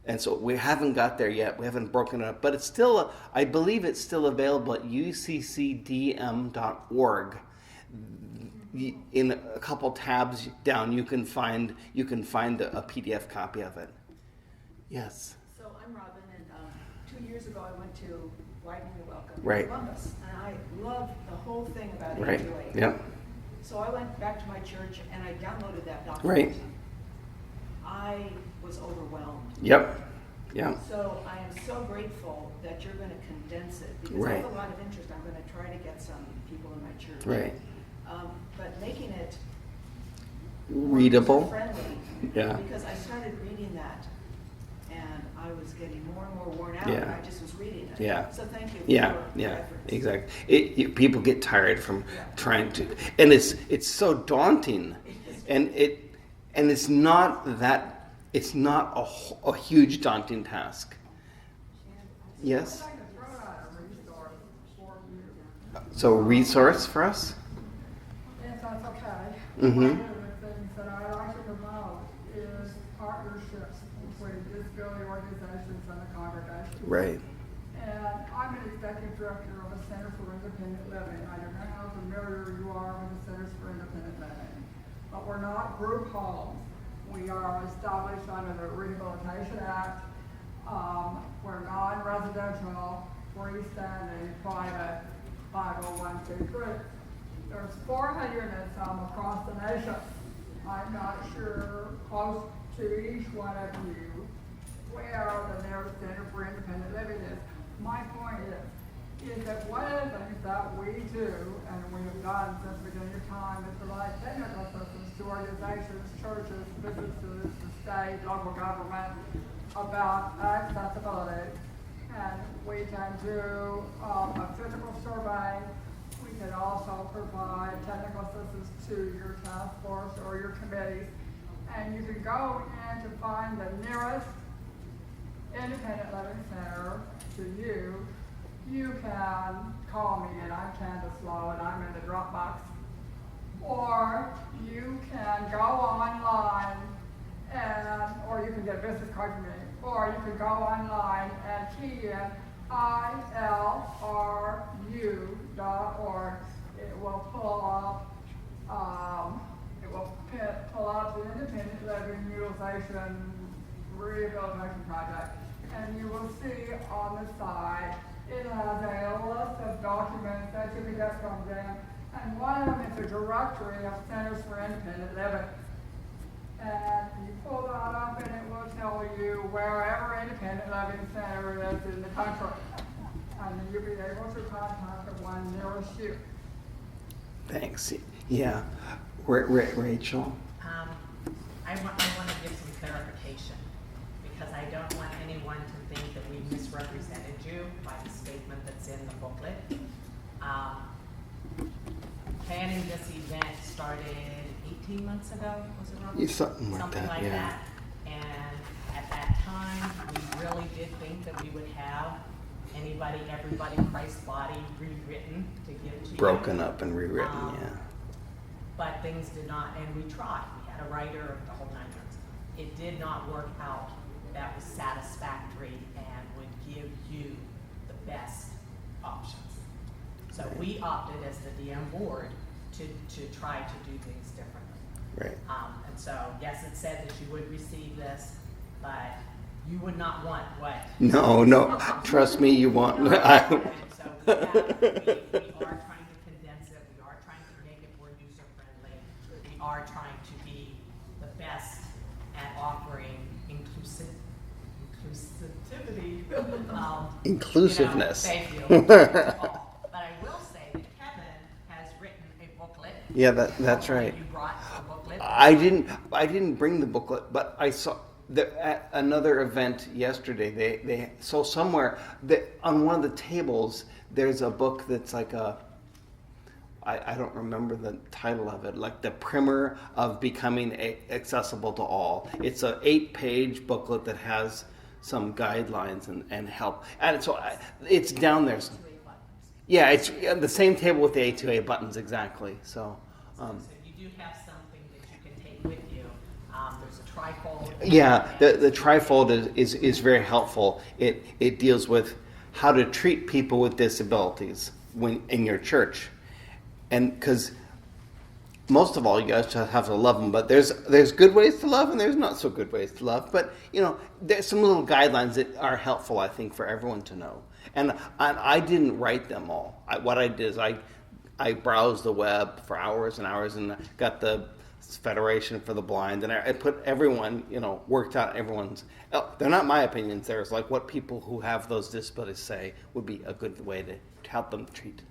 And so we haven't got there yet. We haven't broken it up. But it's still, I believe it's still available at uccdm.org. In a couple tabs down, you can find a PDF copy of it. Yes. So I'm Robin, and 2 years ago I went to Widening the Welcome Right. in Columbus, and I loved the whole thing about it. Right. Yep. So I went back to my church and I downloaded that document. Right. I was overwhelmed. Yep. Yeah. So I am so grateful that you're going to condense it, because I have a lot of interest. I'm going to try to get some people in my church. Right. But making it Readable. friendly. Yeah. Because I started reading that, and I was getting more and more worn out. Yeah. And I just was reading it. Yeah. So thank you. Yeah, for your efforts. exactly. People get tired from trying to, and it's so daunting, and it's not a huge daunting task. Yes. So a resource for us. Yes, that's okay. Mm-hmm. One of the things that I like to promote is partnerships between disability organizations and the congregation. Right. And I'm an executive director of a Center for Independent Living. I don't know how familiar you are with the Centers for Independent Living, but we're not group homes. We are established under the Rehabilitation Act. We're non-residential, freestanding, private 501c3. There's 400 and some across the nation. I'm not sure close to each one of you where the nearest Center for Independent Living is. My point is that one of the things that we do, and we have done since the beginning of time, is provide technical assistance to organizations, churches, businesses, the state, local government about accessibility. And we can do a physical survey. We can also provide technical assistance to your task force or your committees. And you can go in to find the nearest independent living center to you. You can call me, and I'm Candace Lowe, and I'm in the Dropbox. Or you can go online, or you can get a business card from me, or you can go online and key in ilru.org. It will pull up the Independent Living Utilization Rehabilitation Project, and you will see on the side it has a list of documents that you can get from them. And one of them is a directory of centers for independent living. And you pull that up and it will tell you wherever independent living center is in the country. And you'll be able to contact the one nearest you. Thanks. Yeah. Rachel? I want to give some clarification because I don't want anyone to think that we misrepresented you by the statement that's in the booklet. Planning this event started 18 months ago, was it wrong? Something like that, yeah. That. And at that time, we really did think that we would have anybody, everybody, Christ's body rewritten to give to you. Broken up and rewritten, yeah. But things did not, and we tried. We had a writer, the whole 9 yards. It did not work out that was satisfactory and would give you the best options. So we opted as the DM board to try to do things differently. Right. And so, yes, it said that you would receive this, but you would not want what? No. Trust me, you want. So we are trying to condense it. We are trying to make it more user-friendly. We are trying to be the best at offering inclusivity. Inclusiveness. Thank you. But I will say that Kevin has written a booklet. Yeah, that's right. You brought the booklet. I didn't bring the booklet, but I saw at another event yesterday. They so somewhere on one of the tables there's a book that's like I don't remember the title of it, like the primer of becoming accessible to all. It's an 8-page booklet that has some guidelines and help, and so it's down there. Yeah, it's the same table with the A2A buttons exactly. So you do have something that you can take with you. There's a trifold. Yeah, the trifold is very helpful. It deals with how to treat people with disabilities when in your church, and because most of all you guys have to love them, but there's good ways to love and there's not so good ways to love. But there's some little guidelines that are helpful, I think, for everyone to know. And I didn't write them all. What I did is I browsed the web for hours and hours and got the Federation for the Blind, and I put everyone, worked out everyone's. They're not my opinions. There's like what people who have those disabilities say would be a good way to help them treat.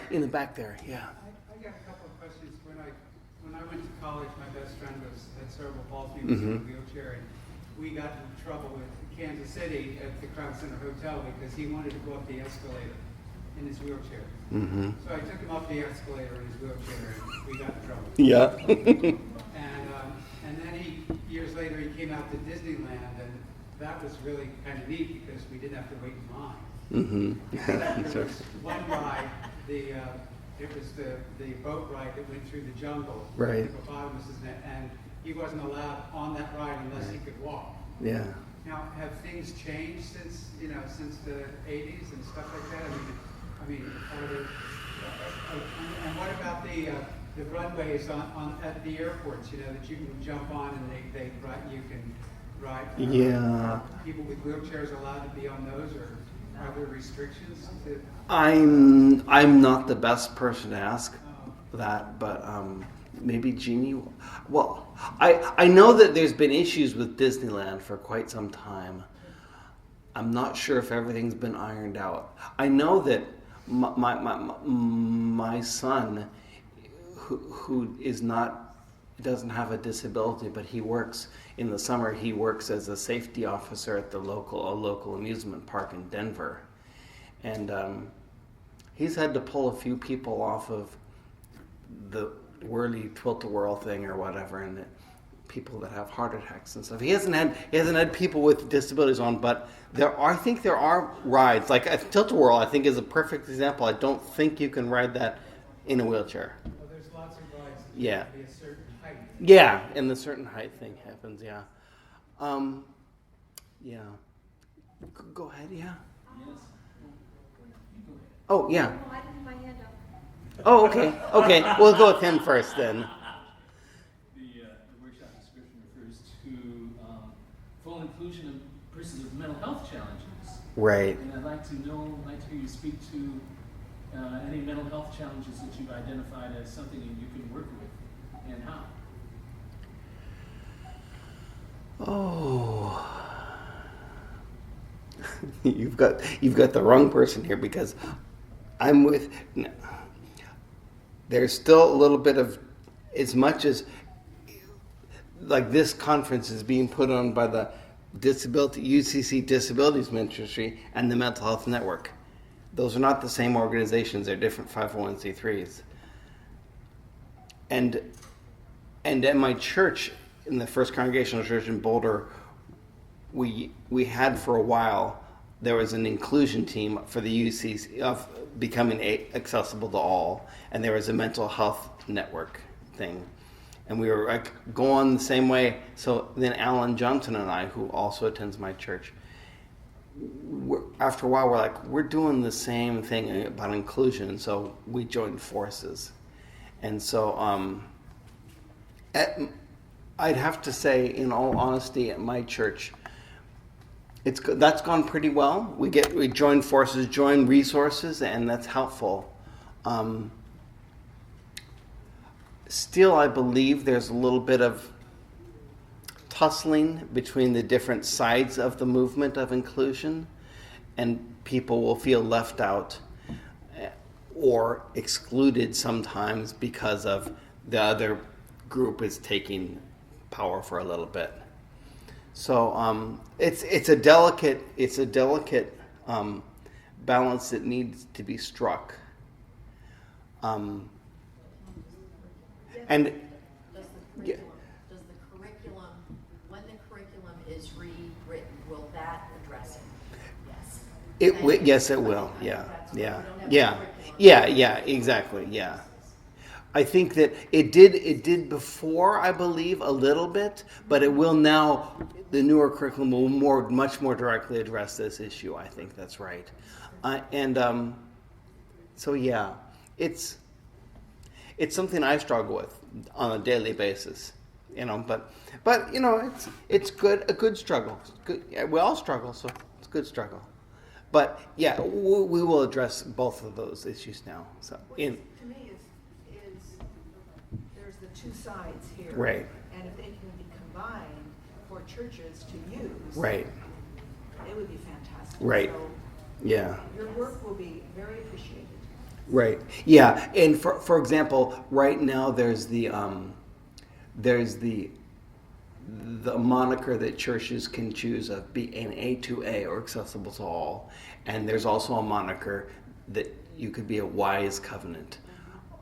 In the back there, yeah. I got a couple of questions. When I went to college, my best friend had cerebral palsy. He was in a wheelchair, and we got into trouble with Kansas City at the Crown Center Hotel because he wanted to go up the escalator in his wheelchair. Mm-hmm. So I took him up the escalator in his wheelchair, and we got in trouble. Yeah. And then years later, he came out to Disneyland, and that was really kind of neat because we didn't have to wait in line. Mm-hmm. There was one ride, it was the boat ride that went through the jungle. Right. The hippopotamuses, and he wasn't allowed on that ride unless he could walk. Yeah. Now, have things changed since the 80s and stuff like that? I mean, and what about the runways at the airports? That you can jump on and you can ride. Yeah. Are people with wheelchairs allowed to be on those, or are there restrictions? I'm not the best person to ask that, but maybe Jeanne. Well, I know that there's been issues with Disneyland for quite some time. I'm not sure if everything's been ironed out. I know that my son, who doesn't have a disability, but he works in the summer. He works as a safety officer at a local amusement park in Denver, and he's had to pull a few people off of the whirly tilt-a-whirl thing or whatever, and people that have heart attacks and stuff. He hasn't had people with disabilities on, but I think there are rides like a tilt-a-whirl. I think is a perfect example. I don't think you can ride that in a wheelchair. Well, there's lots of rides that Yeah. have to be a certain height. Yeah, and the certain height thing happens. Yeah. Yeah. Go ahead. Yeah. Oh yeah. No, I didn't have my hand up. Oh okay. Okay. We'll go with him first then. The workshop description refers to full inclusion of persons with mental health challenges. Right. And I'd like to hear you speak to any mental health challenges that you've identified as something that you can work with, and how? Oh, you've got the wrong person here, because I'm with. No. There's still a little bit of, as much as like this conference is being put on by the UCC Disabilities Ministry and the Mental Health Network. Those are not the same organizations. They're different 501c3s. And at my church, in the First Congregational Church in Boulder, we had for a while, there was an inclusion team for the UCC of becoming accessible to all, and there was a mental health network thing. And we were like going the same way. So then Alan Johnson and I, who also attends my church, after a while we're doing the same thing about inclusion. And so we joined forces. And so I'd have to say, in all honesty, at my church, that's gone pretty well. We join forces, join resources, and that's helpful. Still, I believe there's a little bit of tussling between the different sides of the movement of inclusion, and people will feel left out or excluded sometimes because of the other group is taking power for a little bit. So it's a delicate balance that needs to be struck. And Does the curriculum, when the curriculum is rewritten, will that address it? Yes. Yes, it will. Yeah, exactly. Yeah, I think that it did before, I believe, a little bit, but it will now. The newer curriculum will much more directly address this issue. I think that's right, so yeah, it's something I struggle with on a daily basis, but it's good, a good struggle. It's good. Yeah, we all struggle, so it's a good struggle. But yeah, we will address both of those issues now. So To me is there's the two sides here. Right. And if they can be combined for churches to use. Right. It would be fantastic. Right. So Yeah. your work will be very appreciated. Right. Yeah. And for example, right now there's the moniker that churches can choose of being A2A, or accessible to all, and there's also a moniker that you could be a wise covenant.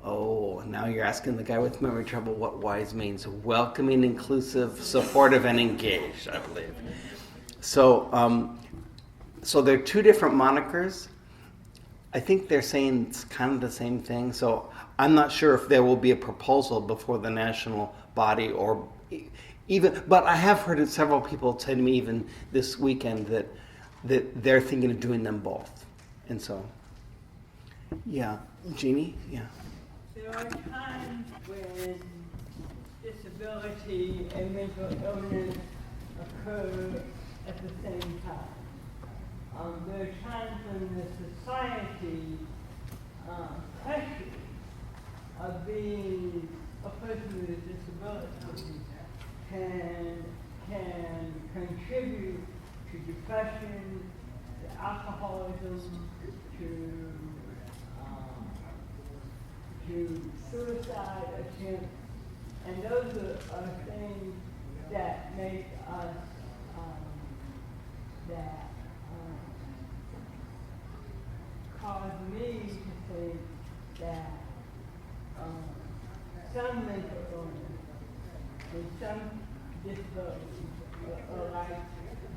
Oh, now you're asking the guy with memory trouble what wise means. Welcoming, inclusive, supportive, and engaged, I believe. So, so there are two different monikers. I think they're saying it's kind of the same thing. So I'm not sure if there will be a proposal before the national body, or even, but I have heard several people say to me even this weekend that they're thinking of doing them both. And so, yeah. Jeannie? Yeah. There are times when disability and mental illness occur at the same time. There are times when the society pressure of being a person with a disability can contribute to depression, to alcoholism, to suicide attempts, and those are things that make us cause me to think that some mental illness and some disabilities are like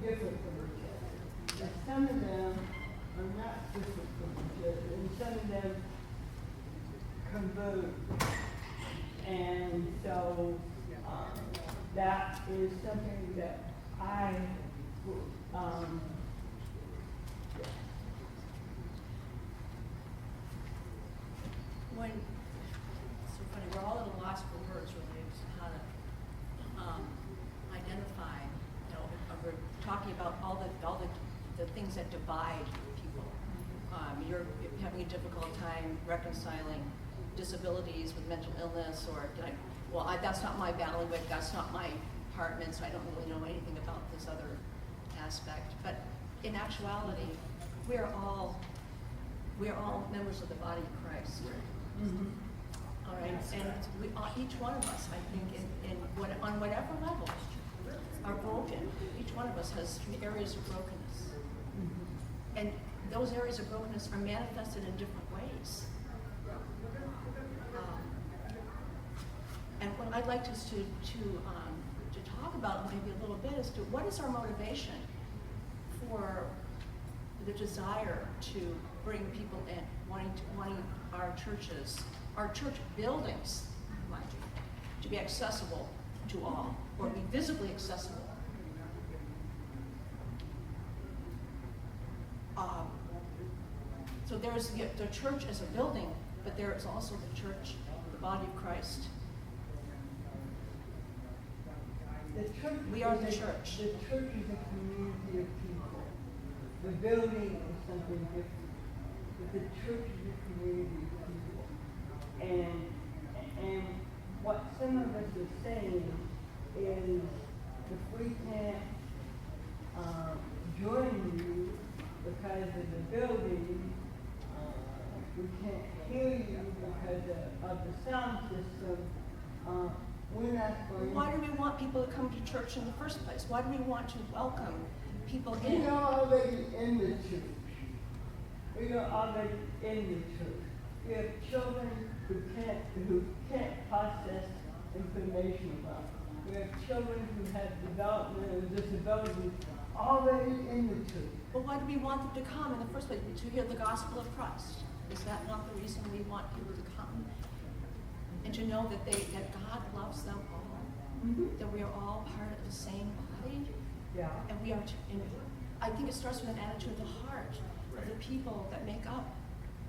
different from each other. And some of them are not different from each other, and some of them converge. And so that is something that I It's so funny, we're all at a loss for words related to how to identify, we're talking about all the things that divide people. you're having a difficult time reconciling disabilities with mental illness, or that's not my bailiwick, that's not my department, so I don't really know anything about this other aspect. But in actuality, we are all members of the body of Christ. Mm-hmm. All right, and each one of us, I think, on whatever level, are broken. Each one of us has areas of brokenness, and those areas of brokenness are manifested in different ways. And what I'd like us to talk about maybe a little bit is what is our motivation for the desire to bring people in, wanting our churches, our church buildings, mind you, to be accessible to all, or be visibly accessible. So there's the church as a building, but there is also the church, the body of Christ. The church We are the church. The church is a community of people. The building is something different. But the church is a community of people. And what some of us are saying is if we can't join you because of the building, we can't hear you because of the sound system, we're not going. Why do we want people to come to church in the first place? Why do we want to welcome people in? We are already in the church. We are already in the church. We have children who can't process information about. We have children who have developmental disabilities already in the church. But why do we want them to come in the first place? To hear the gospel of Christ. Is that not the reason we want people to come? And to know that God loves them all, that we are all part of the same body, Yeah. and we are. I think it starts with an attitude of the heart of the people that make up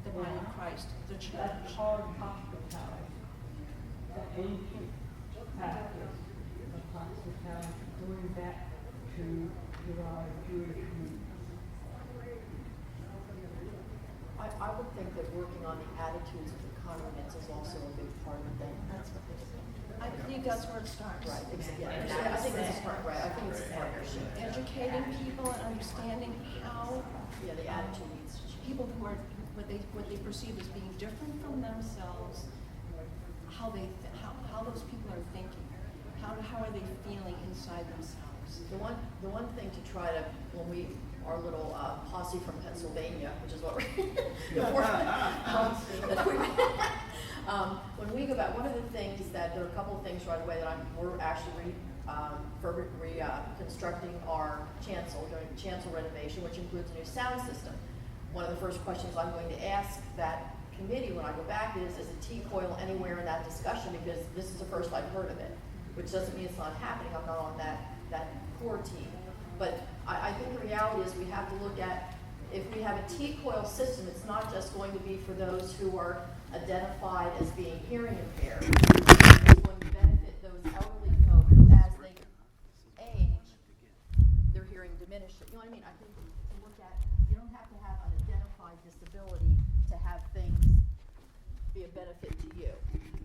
the body of Christ, the church. That's called hospitality. The ancient practice of hospitality, going back to our Jewish roots. I would think that working on the attitudes of the congregants is also a big part of that. I believe that's where it starts. Right, I think that's a part, right, I think it's a partnership. Educating people and understanding how Yeah, the attitude needs to change. people who are what they perceive as being different from themselves, how those people are thinking, how are they feeling inside themselves. The one thing to try to, when our little posse from Pennsylvania, which is what when we go back, one of the things that, there are a couple of things right away that we're actually reconstructing our chancel, during chancel renovation, which includes a new sound system. One of the first questions I'm going to ask that committee when I go back is a T-coil anywhere in that discussion? Because this is the first I've heard of it, which doesn't mean it's not happening. I'm not on that core team. But I think the reality is we have to look at, if we have a T-coil system, it's not just going to be for those who are identified as being hearing impaired. It's going to benefit those elderly folk who, as they age, their hearing diminishes. You know what I mean? I think to look at, you don't have to have an identified disability to have things be a benefit to you.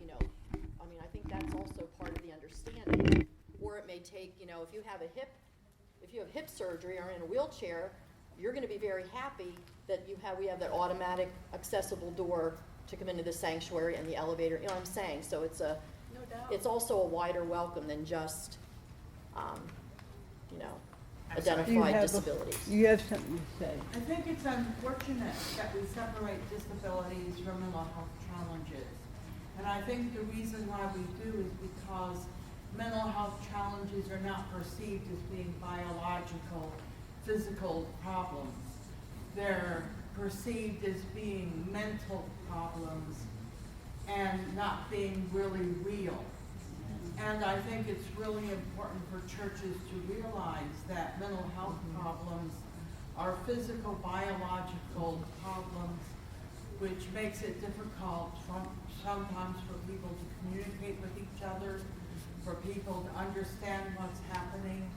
You know, I mean, I think that's also part of the understanding. Or it may take, if you have hip surgery or in a wheelchair, you're going to be very happy that we have that automatic accessible door to come into the sanctuary and the elevator. You know what I'm saying? So it's No doubt. it's also a wider welcome than just, identified disabilities. You have something to say. I think it's unfortunate that we separate disabilities from mental health challenges. And I think the reason why we do is because mental health challenges are not perceived as being biological, physical problems. They're perceived as being mental problems and not being really real. And I think it's really important for churches to realize that mental health problems are physical, biological problems, which makes it difficult sometimes for people to communicate with each other, for people to understand what's happening,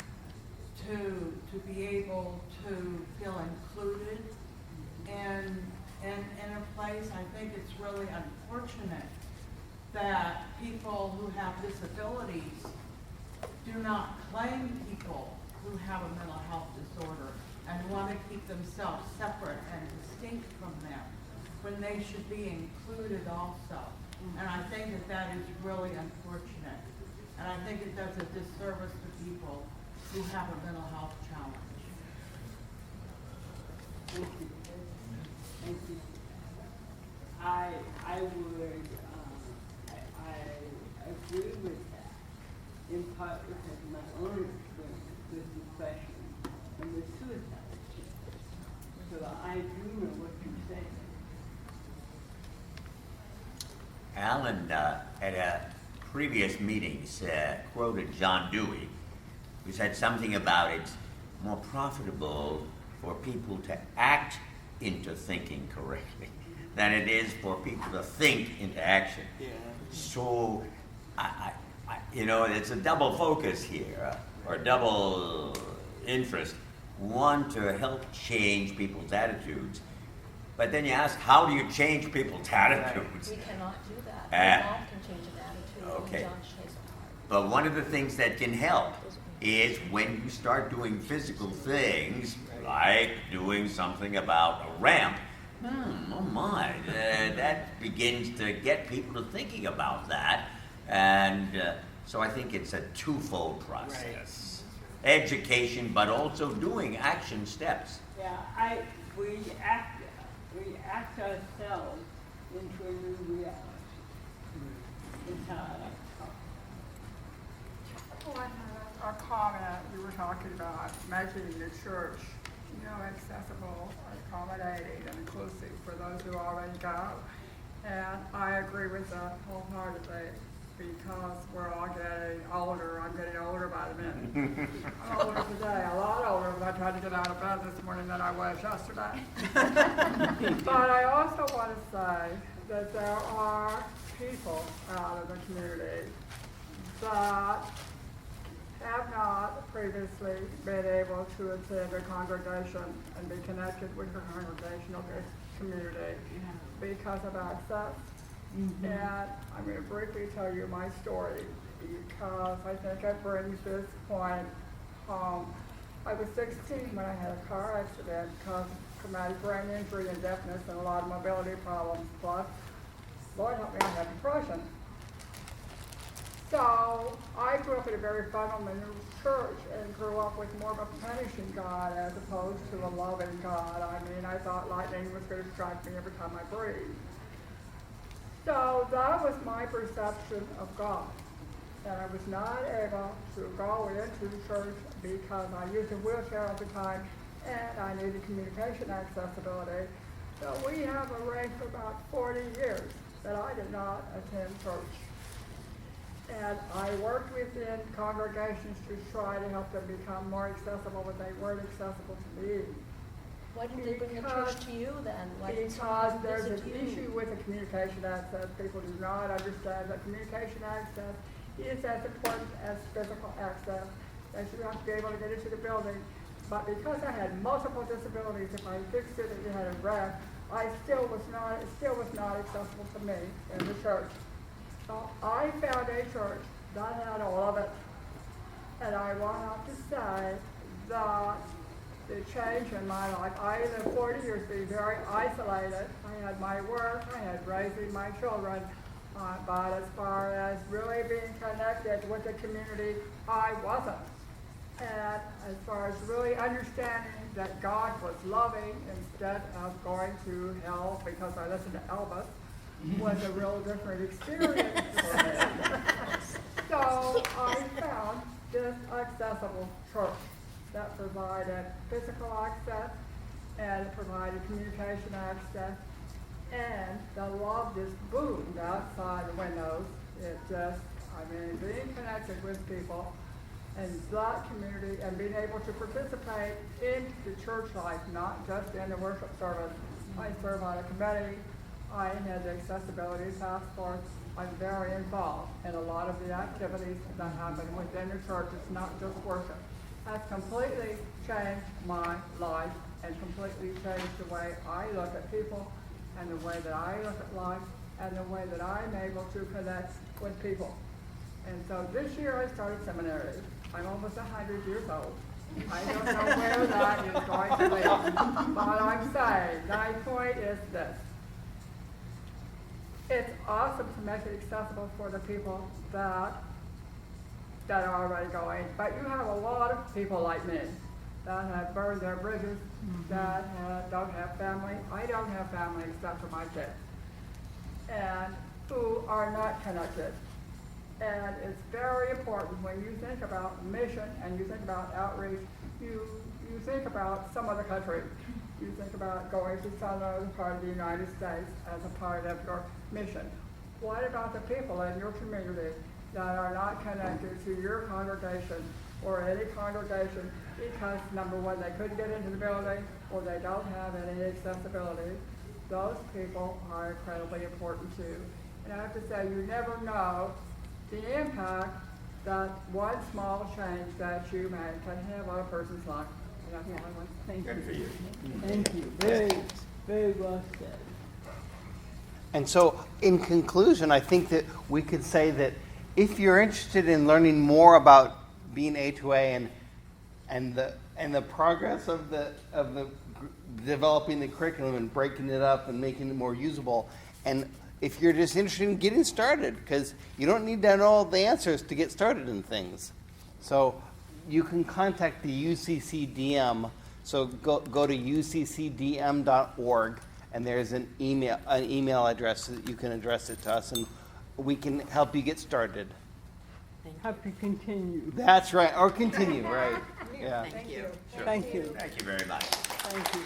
to be able to feel included in a place, I think it's really unfortunate that people who have disabilities do not claim people who have a mental health disorder and want to keep themselves separate and distinct from them when they should be included also. And I think that that is really unfortunate. And I think it does a disservice to people who have a mental health challenge. Thank you. Thank you. I would, I agree with that, in part because of my own experience with depression and with suicide. So I do know what you're saying. Alan, at a previous meeting, quoted John Dewey, who said something about it's more profitable for people to act into thinking correctly than it is for people to think into action. Yeah. So, it's a double focus here, or double interest. One, to help change people's attitudes, but then you ask, how do you change people's attitudes? We cannot do that. We can change an attitude. Okay. John Shay's hard. But one of the things that can help is when you start doing physical things, like doing something about a ramp, oh my, that begins to get people to thinking about that. And so I think it's a twofold process. Right. Education, but also doing action steps. Yeah, we act ourselves into a new reality. It's how I like to talk. Oh, I had a comment. You were talking about making the church, accessible, accommodating, and inclusive for those who already go. And I agree with that wholeheartedly because we're all getting older. I'm getting older by the minute. I'm older today, a lot older, but I tried to get out of bed this morning than I was yesterday. But I also want to say that there are people out in the community that have not previously been able to attend a congregation and be connected with the congregational community because of access. Mm-hmm. And I'm going to briefly tell you my story because I think it brings this point home. I was 16 when I had a car accident caused traumatic brain injury and deafness and a lot of mobility problems. Plus, Lord help me, I had depression. So I grew up in a very fundamental church and grew up with more of a punishing God as opposed to a loving God. I mean, I thought lightning was going to strike me every time I breathed. So that was my perception of God. And I was not able to go into the church because I used a wheelchair at the time and I needed communication accessibility. So we have a reign for about 40 years that I did not attend church. And I worked within congregations to try to help them become more accessible, but they weren't accessible to me. Why didn't they bring the church to you then? Because there's an issue with the communication access. People do not understand that communication access is as important as physical access, that you have to be able to get into the building. But because I had multiple disabilities, if I fixed it and you had a wreck, it still was not accessible to me in the church. So I found a church that had all of it. And I want to say that the change in my life, I lived 40 years being very isolated. I had my work, I had raising my children, but as far as really being connected with the community, I wasn't. And as far as really understanding that God was loving instead of going to hell because I listened to Elvis, was a real different experience for me. So I found this accessible church that provided physical access and it provided communication access, and the love just boomed outside the windows. Being connected with people and that community and being able to participate in the church life, not just in the worship service. I serve on a committee. I had the accessibility task force. I'm very involved in a lot of the activities that happen within the church. It's not just worship. Has completely changed my life and completely changed the way I look at people and the way that I look at life and the way that I'm able to connect with people. And so this year I started seminary. I'm almost 100 years old. I don't know where that is going to lead. But I'm saying, my point is this. It's awesome to make it accessible for the people that are already going. But you have a lot of people like me that have burned their bridges, that don't have family. I don't have family except for my kids. And who are not connected. And it's very important when you think about mission and you think about outreach, you think about some other country. You think about going to some other part of the United States as a part of your mission. What about the people in your community that are not connected to your congregation or any congregation because, number one, they couldn't get into the building or they don't have any accessibility? Those people are incredibly important too. And I have to say, you never know the impact that one small change that you make can have on a person's life. And that's all I want to say. Thank Good you. for you. Thank you. Very, very well said. And so, in conclusion, I think that we could say that if you're interested in learning more about being A2A and the progress of the developing the curriculum and breaking it up and making it more usable, and if you're just interested in getting started, because you don't need to know all the answers to get started in things. So you can contact the UCCDM. So go to uccdm.org, and there's an email address that you can address it to us, and we can help you get started. Have to continue. That's right, or continue, right? Yeah. Thank you. Sure. Thank you. Thank you very much. Thank you.